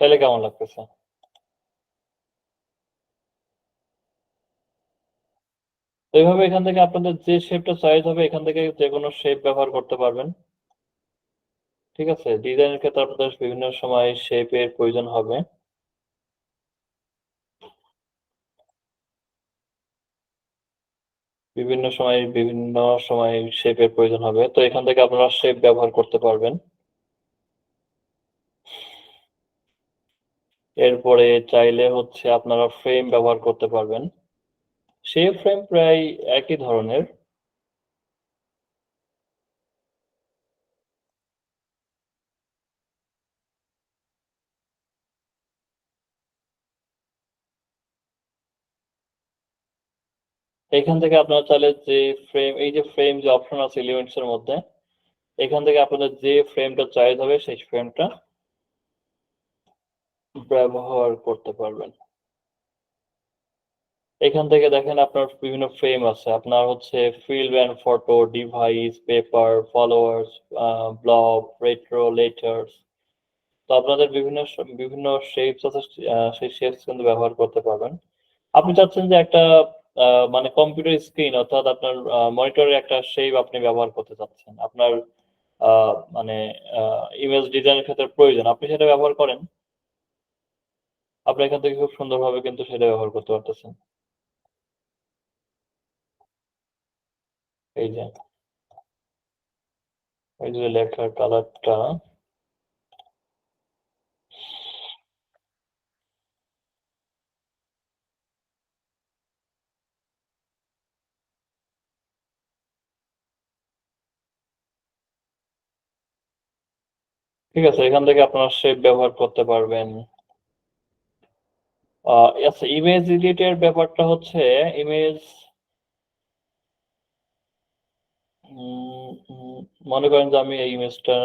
তাহলে কেমন লাগতেছে? তো এইভাবে এখান থেকে আপনাদের যে শেপটা চয়েস হবে, এখান থেকে যে কোনো শেপ ব্যবহার করতে পারবেন, ঠিক আছে? ডিজাইনের ক্ষেত্রে আপনাদের বিভিন্ন সময় শেপের প্রয়োজন হবে। বিভিন্ন সময় শেপের প্রয়োজন হবে, তো এখান থেকে আপনারা শেপ ব্যবহার করতে পারবেন। এরপরে চাইলে হচ্ছে আপনারা ফ্রেম ব্যবহার করতে পারবেন। সেই ফ্রেম প্রায় একই ধরনের। এখান থেকে আপনারা চাইলে এই যে অপশন আছে এলিমেন্টস এর মধ্যে, এখান থেকে আপনাদের যে ফ্রেমটা চয়েস হবে সেই ফ্রেমটা ব্যবহার করতে পারবেন। এখান থেকে দেখেন আপনার বিভিন্ন ফ্রেম আছে, আপনার হচ্ছে field and photo, device, paper, followers, blog, retro, letters. তো আপনাদের বিভিন্ন শেপস আছে, সেই শেপস কিন্তু ব্যবহার করতে পারবেন। আপনি চাচ্ছেন যে একটা মানে কম্পিউটার স্ক্রিন অর্থাৎ আপনার মনিটরের একটা শেপ আপনি ব্যবহার করতে চাচ্ছেন, আপনার মানে ইমেজ ডিজাইনের ক্ষেত্রে প্রয়োজন, আপনি সেটা ব্যবহার করেন। আপনি এখান থেকে খুব সুন্দরভাবে কিন্তু সেটা ব্যবহার করতে পারতেছেন। এই যে লেখার কালারটা, ঠিক আছে? এখান থেকে আপনারা শেপ ব্যবহার করতে পারবেন। আচ্ছা, ইমেজ এডিটের ব্যাপারটা হচ্ছে ইমেজ মনে করেন যে আমি এই ইমেজটা,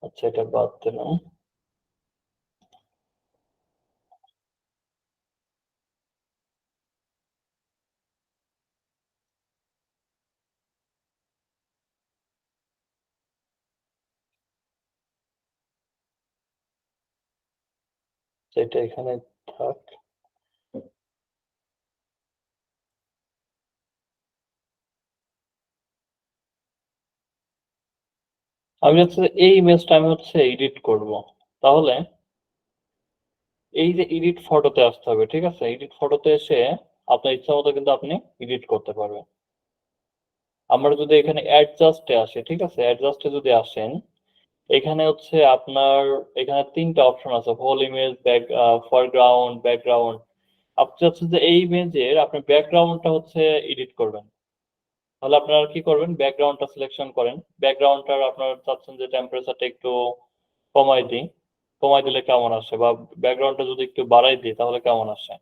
আচ্ছা এটা বাদ দিলাম। সেটা এখানে থাক। আমি হচ্ছে এই ইমেজটা আমি হচ্ছে এডিট করব, তাহলে এই যে এডিট ফটোতে আসতে হবে, ঠিক আছে? এডিট ফটোতে এসে আপনার ইচ্ছা মতো কিন্তু আপনি এডিট করতে পারবেন। আমরা যদি এখানে অ্যাডজাস্টে আসি, ঠিক আছে? অ্যাডজাস্টে যদি আসেন, এখানে হচ্ছে আপনার এখানে তিনটা অপশন আছে, হোল ইমেজ, ফরগ্রাউন্ড, ব্যাকগ্রাউন্ড। আপনি চাচ্ছেন যে এই ইমেজের আপনি ব্যাকগ্রাউন্ডটা হচ্ছে এডিট করবেন, তাহলে আপনারা কি করবেন, ব্যাকগ্রাউন্ডটা সিলেকশন করেন। ব্যাকগ্রাউন্ডটার আপনারা চাচ্ছেন যে টেম্পারেচারটা একটু কমাই দিই, কমাই দিলে কেমন আসে, বা ব্যাকগ্রাউন্ডটা যদি একটু বাড়াই দিই তাহলে কেমন আসে।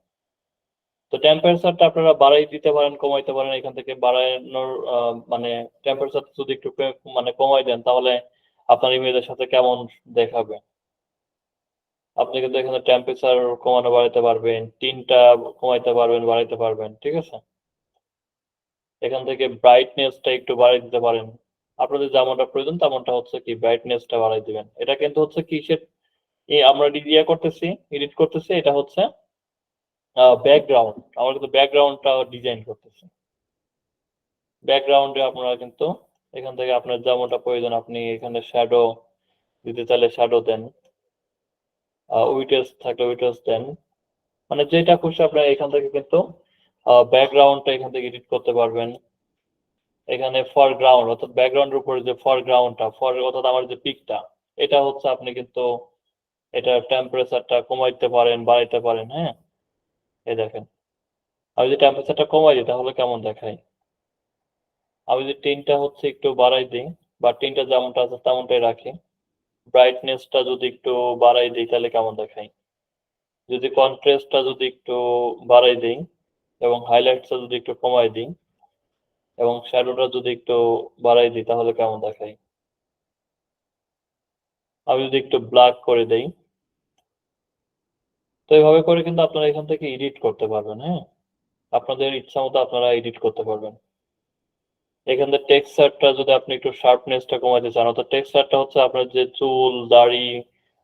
তো টেম্পারেচারটা আপনারা বাড়াই দিতে পারেন, কমাইতে পারেন। এখান থেকে বাড়ানোর মানে টেম্পারেচার যদি একটু মানে কমাই দেন তাহলে আপনার ইমেজের সাথে কেমন দেখাবে। আপনি কিন্তু এখানে টেম্পারেচার কমানো বাড়াইতে পারবেন, টিনটা কমাইতে পারবেন, বাড়াইতে পারবেন, ঠিক আছে। এখান থেকে ব্রাইটনেসটা একটু বাড়াই দিতে পারেন। আপনাদের যেমনটা প্রয়োজন তেমনটা হচ্ছে কি ব্রাইটনেসটা বাড়াই দিবেন। এটা কিন্তু হচ্ছে কিসের আমরা করতেছি, এডিট করতেছি, এটা হচ্ছে ব্যাকগ্রাউন্ড। আমরা কিন্তু ব্যাকগ্রাউন্ডটা ডিজাইন করতেছি। ব্যাকগ্রাউন্ডে আপনারা কিন্তু এখান থেকে আপনার যেমনটা প্রয়োজন আপনি এখানে শ্যাডো দিতে চাইলে শ্যাডো দেন, উইটেজ থাকলে উইটেজ দেন, মানে যেটা খুশি আপনারা এখান থেকে কিন্তু ব্যাকগ্রাউন্ডটা এখান থেকে এডিট করতে পারবেন। এখানে ফরগ্রাউন্ড অর্থাৎ ব্যাকগ্রাউন্ডের উপরে যে ফরগ্রাউন্ডটা অর্থাৎ আমার যে পিকটা, এটা হচ্ছে আপনি কিন্তু এটা টেম্পারেচারটা কমাইতে পারেন, বাড়াইতে পারেন। হ্যাঁ, এই দেখেন আমি যদি টেম্পারেচারটা কমাই দিই তাহলে কেমন দেখায়। আমি যদি টিনটা হচ্ছে একটু বাড়াই দিই বা টিনটা যেমনটা আছে তেমনটাই রাখি, ব্রাইটনেসটা যদি একটু বাড়াই দিই তাহলে কেমন দেখায়। যদি কন্ট্রাস্টটা যদি একটু বাড়াই দিই এবং হাইলাইটসটা যদি একটু কমাই দিই এবং শ্যাডোটা যদি একটু বাড়াই দিই তাহলে কেমন দেখায়। আমি যদি একটু ব্ল্যাক করে দেই, তো এইভাবে করে কিন্তু আপনারা এখান থেকে এডিট করতে পারবেন। হ্যাঁ, আপনাদের ইচ্ছা মতো আপনারা এডিট করতে পারবেন। এখান থেকে টেক্সচারটা যদি আপনি একটু শার্পনেসটা কমাতে চান, অর্থাৎ টেক্সচারটা হচ্ছে আপনার যে চুল, দাড়ি,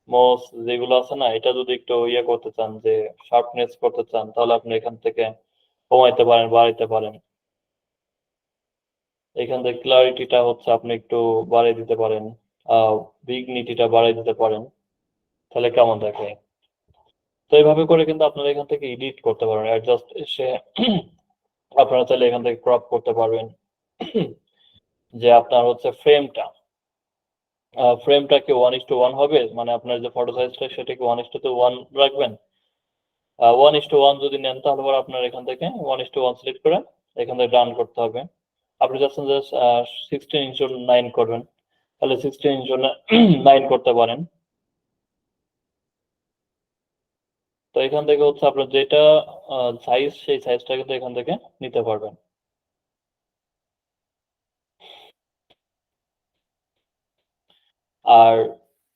মোস যেগুলো আছে না, এটা যদি একটু ইয়ে করতে চান, যে শার্পনেস করতে চান, তাহলে আপনি এখান থেকে কমাইতে পারেন, বাড়াইতে পারেন। এখান থেকে ক্লারিটিটা হচ্ছে আপনি একটু বাড়িয়ে দিতে পারেন, বিগনিটিটা বাড়িয়ে দিতে পারেন, তাহলে কেমন দেখায়। তো এইভাবে করে কিন্তু আপনারা এখান থেকে এডিট করতে পারবেন। অ্যাডজাস্ট এসে আপনারা চাইলে এখান থেকে ক্রপ করতে পারবেন যে আপনার হচ্ছে ফ্রেমটা কি 1:1 হবে, মানে আপনার যে ফটো সাইজটা সেটা কি 1:1 রাখবেন। 1:1 যদি নেন তাহলে পরে আপনার এখান থেকে 1:1 সিলেক্ট করে এখান থেকে ডান করতে হবে। আপনি চাচ্ছেন যে 16:9 করবেন, তাহলে 16:9 করতে পারেন। তো এখান থেকে হচ্ছে আপনার যেটা সাইজ, সেই সাইজটা কিন্তু এখান থেকে নিতে পারবেন। আর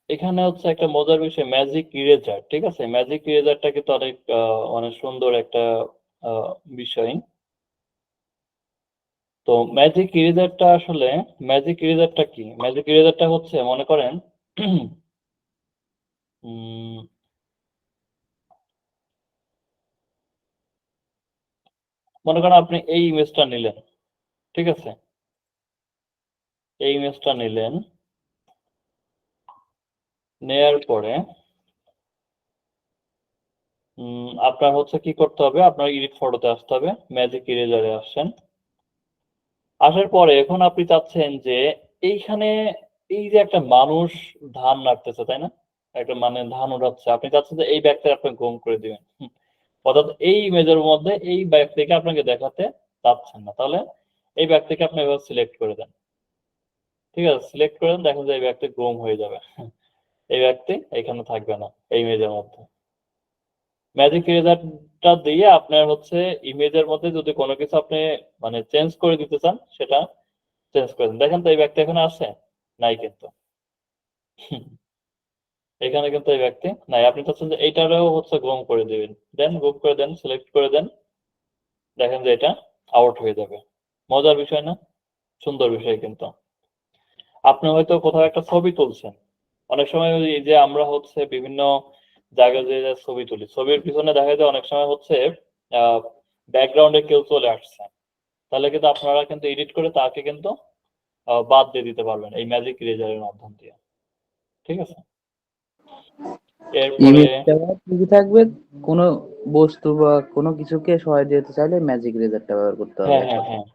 এখানে হচ্ছে একটা মজার বিষয়, ম্যাজিক ইরেজার। ঠিক আছে, ম্যাজিক ইরেজারটা কিন্তু অনেক সুন্দর একটা বিষয়। তো ম্যাজিক ইরেজারটা আসলে, ম্যাজিক ইরেজারটা কি, ম্যাজিক ইরেজারটা হচ্ছে মনে করেন মনে করেন আপনি এই ইমেজটা নিলেন, ঠিক আছে, এই ইমেজটা নিলেন, নেয়ার পরে আপনার হচ্ছে কি করতে হবে, আপনার এডিট ফটোতে আসতে হবে, ম্যাজিক ইরেজারে আসছেন। আসার পরে এখন আপনি চাচ্ছেন যে এইখানে এই যে একটা মানুষ ধান নাড়তেছে, তাই না, একটা মানে ধান উঠাচ্ছে, আপনি চাচ্ছেন যে এই ব্যক্তির আপনি গুম করে দিবেন। অর্থাৎ এই ইমেজের মধ্যে এই ব্যক্তিকে আপনাকে দেখাতে চাচ্ছেন না, তাহলে এই ব্যক্তিকে আপনি এবার সিলেক্ট করে দেন। ঠিক আছে, সিলেক্ট করে দেন, দেখেন যে এই ব্যক্তি গুম হয়ে যাবে, এই ব্যক্তি এখানে থাকবে না এই ইমেজের মধ্যে। ম্যাজিক ইরেজারটা দিয়ে আপনার হচ্ছে ইমেজের মধ্যে যদি কোনো কিছু আপনি মানে চেঞ্জ করে দিতে চান সেটা চেঞ্জ করে দেন। দেখেন তো এই ব্যক্তি এখানে আছে নাই, কিন্তু এখানে কিন্তু এই ব্যক্তি নাই। আপনি চাচ্ছেন যে এইটারও হচ্ছে গুম করে দিবেন, দেন গুম করে দেন, সিলেক্ট করে দেন, দেখেন যে এটা আউট হয়ে যাবে। মজার বিষয় না, সুন্দর বিষয়। কিন্তু আপনি হয়তো কোথাও একটা ছবি তুলছেন, অনেক সময় ওই যে আমরা হচ্ছে বিভিন্ন জায়গায় যে ছবি তুলি, ছবির পিছনে দেখা যায় অনেক সময় হচ্ছে ব্যাকগ্রাউন্ডে কেউ চলে আসছে, তাহলে কিন্তু আপনারা কিন্তু এডিট করে তাকে কিন্তু বাদ দিয়ে দিতে পারবেন এই ম্যাজিক ইরেজারের মাধ্যম দিয়ে। ঠিক আছে, এরপরে ইমেজটা ঠিকই থাকবে, কোনো বস্তু বা কোনো কিছুকে সহায় দিতে চাইলে ম্যাজিক রেজারটা ব্যবহার করতে হবে হ্যাঁ হ্যাঁ হ্যাঁ,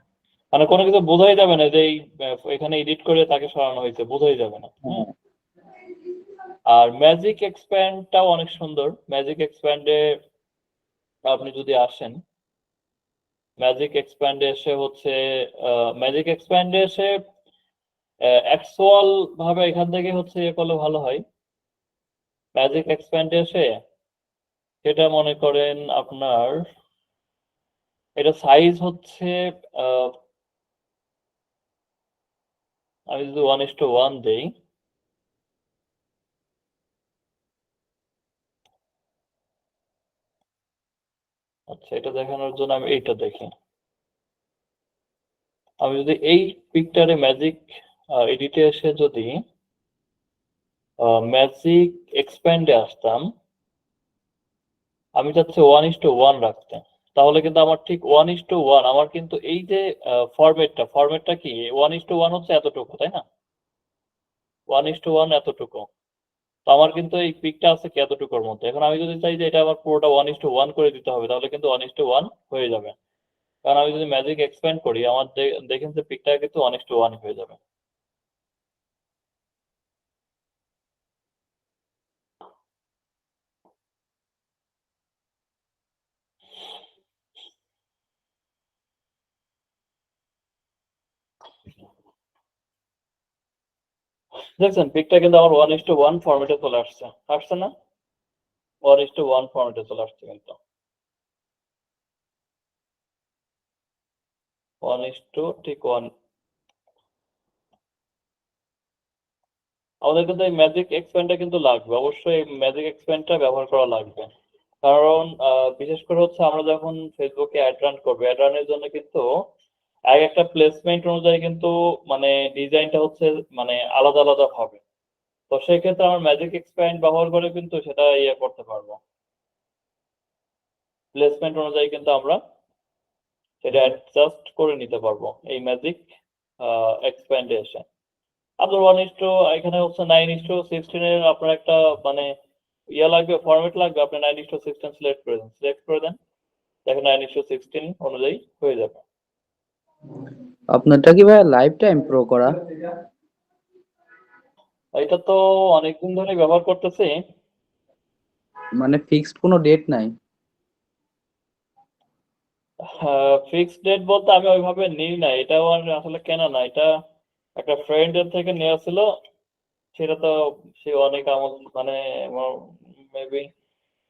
মানে কোনো কিছু বোঝাই যাবে না যে এই এখানে এডিট করে তাকে সরানো হয়েছে, বোঝাই যাবে না। হ্যাঁ, আর ম্যাজিক এক্সপ্যান্ডটাও অনেক সুন্দর। ম্যাজিক এক্সপ্যান্ডে আপনি যদি আসেন ম্যাজিক এক্সপ্যান্ডে এসে হচ্ছে ম্যাজিক এক্সপ্যান্ডে এসে অ্যাকচুয়াল ভাবে এখান থেকে হচ্ছে ইয়ে করলে ভালো হয়। ম্যাজিক এক্সপ্যান্ডে এসে সেটা মনে করেন আপনার এটা সাইজ হচ্ছে আমি যদি 1:1 দেই, আচ্ছা এটা দেখানোর জন্য আমি এইটা দেখি। আমি যদি এই পিকচারে ম্যাজিক এডিটে এসে যদি ম্যাজিক এক্সপ্যান্ডে আসতাম, আমি চাচ্ছি 1:1 রাখতে, তাহলে কিন্তু আমার ঠিক 1:1 আমার কিন্তু এই যে ফরম্যাটটা কি 1:1 হচ্ছে এতটুকু, তাই না? 1:1 এতটুকু। তো আমার কিন্তু এই পিকটা আছে কি এতটুকুর মধ্যে। এখন আমি যদি চাই যে এটা আমার পুরোটা 1:1 করে দিতে হবে, তাহলে কিন্তু 1:1 হয়ে যাবে। কারণ আমি যদি ম্যাজিক এক্সপ্যান্ড করি আমার দেখেন যে পিকটা কিন্তু 1:1 হয়ে যাবে। দেখছেন পিকটা কিন্তু আমার 1:1 ফরম্যাটে চলে আসছে, আসছে না? 1:1 ফরম্যাটে চলে আসছে কিন্তু 1:1। আমাদের কিন্তু এই ম্যাজিক এক্সপ্যান্ডটা কিন্তু লাগবে, অবশ্যই এই ম্যাজিক এক্সপ্যান্ডটা ব্যবহার করা লাগবে। কারণ বিশেষ করে হচ্ছে আমরা যখন ফেসবুকে অ্যাড রান করবো, অ্যাড রানের জন্য কিন্তু এক একটা প্লেসমেন্ট অনুযায়ী কিন্তু মানে ডিজাইনটা হচ্ছে মানে আলাদা আলাদা হবে। তো সেই ক্ষেত্রে আমরা ম্যাজিক এক্সপ্যান্ড ব্যবহার করে কিন্তু সেটা ইয়ে করতে পারবো, প্লেসমেন্ট অনুযায়ী কিন্তু আমরা সেটা অ্যাডজাস্ট করে নিতে পারবো এই ম্যাজিক এক্সপ্যান্ডে এসে। আপনার এখানে হচ্ছে 9:16 এর আপনার একটা মানে ইয়া লাগবে, ফরম্যাট লাগবে, আপনি 9:16 সিলেক্ট করে দেন, দেখেন 9:16 অনুযায়ী হয়ে যাবে। আপনারটা কি ভাই লাইফ টাইম প্রো করা? এটা তো অনেকদিন ধরে ব্যবহার করতেছি। মানে ফিক্সড কোনো ডেট নাই? ফিক্সড ডেট বলতে আমি ওইভাবে নিই না, এটাও আর আসলে কেনা না, এটা একটা ফ্রেন্ডের থেকে নেওয়া ছিল। সেটা তো সে অনেক আমল মানে মেবি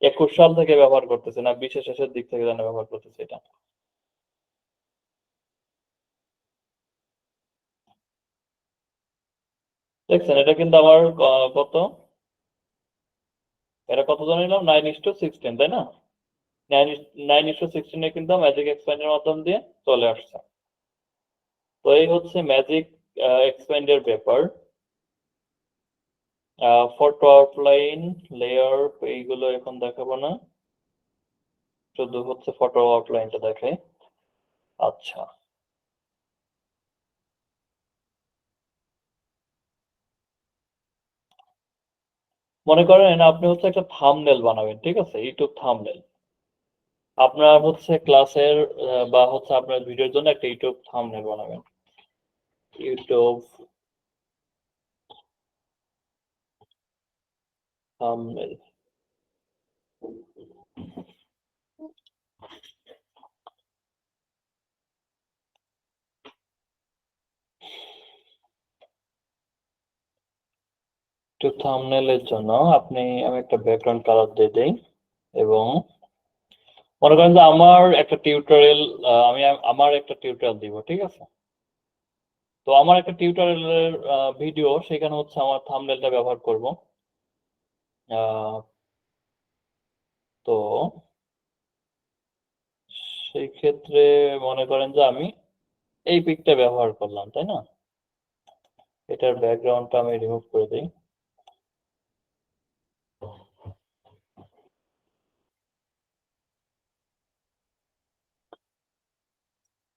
21 সাল থেকে ব্যবহার করতেছে, না 20 এর শেষের দিক থেকে যেন ব্যবহার করতেছে এটা। দেখছেন এটা কিন্তু আমার কত, এটা কত জানিলাম 9:16, তাই না? 9:16 কিন্তু ম্যাজিক এক্সপ্যান্ডের মাধ্যম দিয়ে চলে আসছে। তো এই হচ্ছে ম্যাজিক এক্সপ্যান্ডের ব্যাপার। ফটো আউটলাইন লেয়ার এইগুলো এখন দেখাবো না, শুধু হচ্ছে ফটো আউটলাইনটা দেখাই। আচ্ছা মনে করেন আপনি হচ্ছে একটা থাম্বনেল বানাবেন, ঠিক আছে, ইউটিউব থাম্বনেল। আপনার হচ্ছে ক্লাসের বা হচ্ছে আপনার ভিডিওর জন্য একটা ইউটিউব থাম্বনেল বানাবেন, ইউটিউব থাম্বনেল। ইউটিউব থাম্বনেলের জন্য আমি একটা ব্যাকগ্রাউন্ড কালার দিয়ে দেই, এবং মনে করেন যে আমার একটা টিউটোরিয়াল আমার একটা টিউটোরিয়াল দিব, ঠিক আছে? তো আমার একটা টিউটোরিয়ালের ভিডিও, সেখানে হচ্ছে আমার থাম্বনেলটা ব্যবহার করব। তো সেই ক্ষেত্রে মনে করেন যে আমি এই পিকটা ব্যবহার করলাম, তাই না? এটার ব্যাকগ্রাউন্ডটা আমি রিমুভ করে দিই।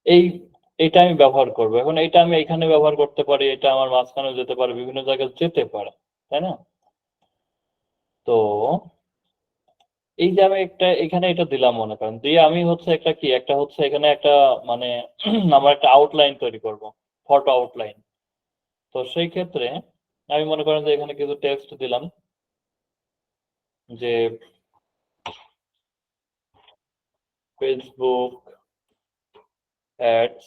এই এটা আমি ব্যবহার করব। এখন এটা আমি এখানে ব্যবহার করতে পারি, এটা আমার মাঝখানে যেতে পারে, বিভিন্ন জায়গায় যেতে পারে, তাই না? তো এই যে আমি একটা এখানে এটা দিলাম মনে করেন, দিয়ে আমি হচ্ছে একটা হচ্ছে এখানে একটা মানে আমার একটা আউটলাইন তৈরি করব, ফটো আউটলাইন। তো সেই ক্ষেত্রে আমি মনে করেন যে এখানে কিছু টেক্সট দিলাম যে ফেসবুক অ্যাডস,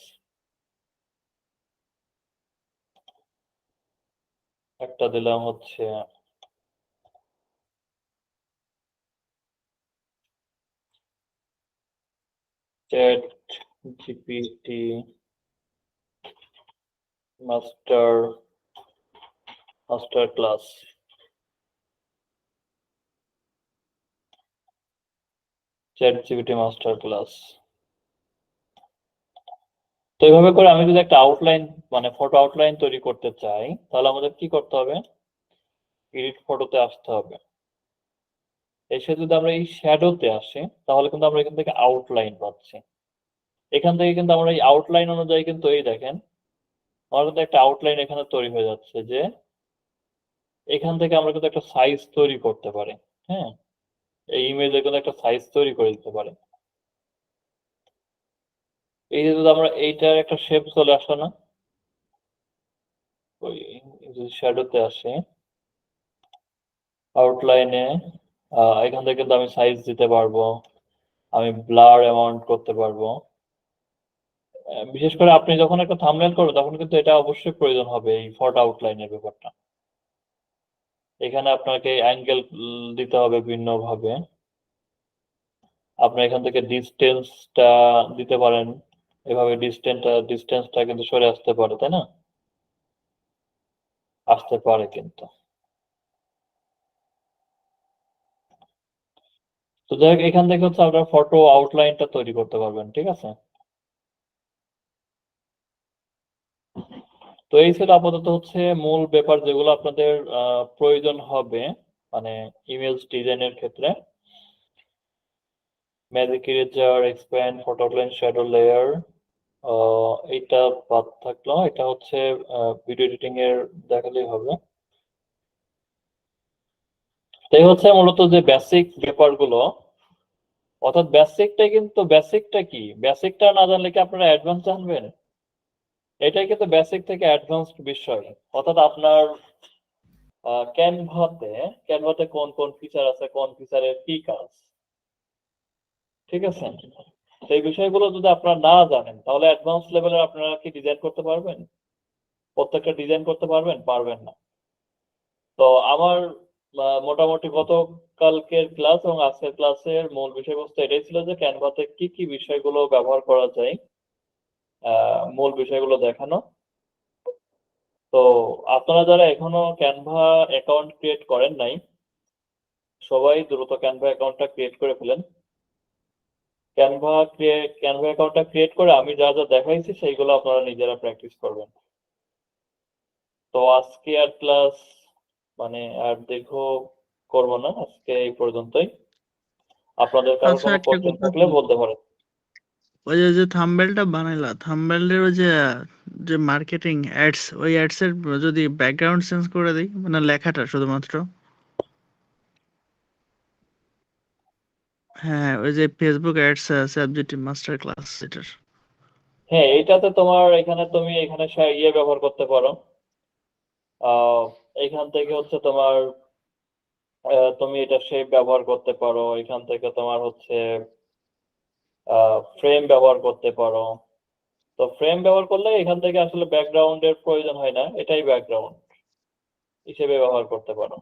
একটা দিলাম হচ্ছে chat GPT master master class. Chat GPT master class. তো এইভাবে করে আমি যদি একটা আউটলাইন মানে ফটো আউটলাইন তৈরি করতে চাই, তাহলে আমাদের কি করতে হবে? এডিট ফটোতে আসতে হবে। এসে যদি আমরা এই শ্যাডোতে আসি, তাহলে কিন্তু আমরা এখান থেকে আউটলাইন পাচ্ছি। এখান থেকে কিন্তু আমরা এই আউটলাইন অনুযায়ী কিন্তু এই দেখেন আমার কিন্তু একটা আউটলাইন এখানে তৈরি হয়ে যাচ্ছে, যে এখান থেকে আমরা কিন্তু একটা সাইজ তৈরি করতে পারি। হ্যাঁ, এই ইমেজের কিন্তু একটা সাইজ তৈরি করে দিতে পারি। এই যে যদি আমরা এইটার একটা শেপ চলে আসলো না, ওই যদি শ্যাডোতে আসে আউটলাইনে, এখান থেকে কিন্তু আমি সাইজ দিতে পারবো, আমি ব্লার অ্যামাউন্ট করতে পারবো। বিশেষ করে আপনি যখন একটা থাম্বনেল করবেন তখন কিন্তু এটা অবশ্যই প্রয়োজন হবে, এই ফটো আউটলাইনের ব্যাপারটা। এখানে আপনাকে অ্যাঙ্গেল দিতে হবে ভিন্নভাবে। আপনি এখান থেকে ডিস্টেন্সটা দিতে পারেন, এভাবে ডিস্টেন্সটা কিন্তু সরে আসতে পারে, তাই না? আসতে পারে কিন্তু। তো যাই হোক, এখান থেকে হচ্ছে আপনার ফটো আউটলাইনটা তৈরি করতে পারবেন, ঠিক আছে? তো এই ছিল আপাতত হচ্ছে মূল ব্যাপার যেগুলো আপনাদের প্রয়োজন হবে মানে ইমেজ ডিজাইনের ক্ষেত্রে। Magic eraser, expand, photo outline, shadow layer, এইটা বাদ থাকলো। এটা হচ্ছে ভিডিও এডিটিং এর দেখালেই হবে। তাই হচ্ছে মূলত যে বেসিক ব্যাপারগুলো, অর্থাৎ বেসিকটা কি, বেসিকটা না জানলে কি আপনারা অ্যাডভান্স জানবেন? এটাই কিন্তু বেসিক থেকে অ্যাডভান্সড বিষয়। অর্থাৎ আপনার ক্যানভাতে কোন কোন ফিচার আছে, কোন ফিচারের কি কাজ, ঠিক আছে? সেই বিষয়গুলো যদি আপনারা না জানেন, তাহলে অ্যাডভান্স লেভেলের আপনারা কি ডিজাইন করতে পারবেন? প্রত্যেকটা ডিজাইন করতে পারবেন? পারবেন না। তো আমার মোটামুটি গতকালকের ক্লাস এবং আজকের ক্লাসের মূল বিষয়বস্তু এটাই ছিল যে ক্যানভাতে কি কি বিষয়গুলো ব্যবহার করা যায়, মূল বিষয়গুলো দেখানো। তো আপনারা যারা এখনো ক্যানভা অ্যাকাউন্ট ক্রিয়েট করেন নাই, সবাই দ্রুত ক্যানভা অ্যাকাউন্টটা ক্রিয়েট করে ফেলেন। ক্যানভা অ্যাকাউন্টটা ক্রিয়েট করে আমি যা যা দেখাইছি সেইগুলো আপনারা নিজেরা প্র্যাকটিস করবেন। তো আজকে আর ক্লাস মানে আর দীর্ঘ করব না, আজকে এই পর্যন্তই। আপনাদের কারো আচ্ছা, কোনো একটা কোশ্চেন কথা থাকলে ছিল, বলতে পারেন। ওই যে যে থাম্বনেলটা বানাইলা, থাম্বনেলের ওই যে যে মার্কেটিং অ্যাডস, ওই অ্যাডস এর যদি ব্যাকগ্রাউন্ড চেঞ্জ করে দিই, মানে লেখাটা শুধুমাত্র, হ্যাঁ ওই যে Facebook ads subjective master class এটার। হ্যাঁ, এইটাতে তোমার তুমি এখানে ইয়ে ব্যবহার করতে পারো। এখান থেকে হচ্ছে তোমার তুমি এটা শেপ ব্যবহার করতে পারো, এখান থেকে তোমার হচ্ছে ফ্রেম ব্যবহার করতে পারো। তো ফ্রেম ব্যবহার করলে এখান থেকে আসলে ব্যাকগ্রাউন্ডের প্রয়োজন হয় না, এটাই ব্যাকগ্রাউন্ড হিসেবে ব্যবহার করতে পারো,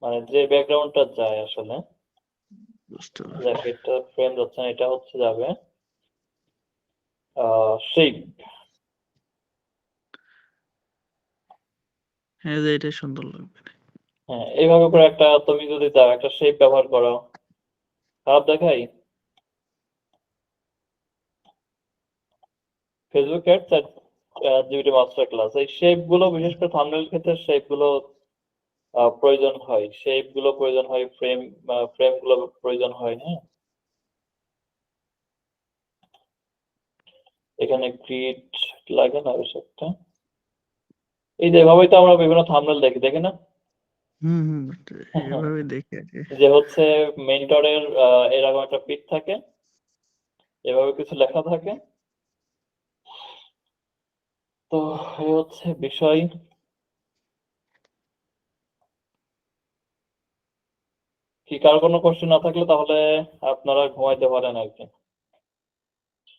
মানে যে ব্যাকগ্রাউন্ডটা যায় আসলে। বুঝতে পারছি। দেখ, এটা ফ্রেম যাচ্ছে না, এটা হচ্ছে যাবে শেপ। হ্যাঁ, যে এটাই সুন্দর লাগবে। হ্যাঁ, এইভাবে করে একটা তুমি যদি দাও একটা শেপ ব্যবহার করো, খারাপ দেখাই? ফেসবুক অ্যাডস আর জিপিটি মাস্টার ক্লাস, এই শেপ গুলো বিশেষ করে থাম্বনেল ক্ষেত্রে শেপ গুলো প্রয়োজন হয়, শেপ গুলো প্রয়োজন হয়, ফ্রেম গুলো প্রয়োজন হয়। হ্যাঁ, এখানে গ্রিড লাগে না বেশ একটা। এই যে এভাবেই তো আমরা বিভিন্ন থাম্বনেল দেখি, দেখি না? হুম, এইভাবে দেখি আর কি। যে হচ্ছে মেন্টরের এরকম একটা পিক থাকে, এভাবে কিছু লেখা থাকে। তো এই হচ্ছে বিষয়। ঠিক আর কোনো কোশ্চেন না থাকলে তাহলে আপনারা ঘুমাইতে পারেন আর কি।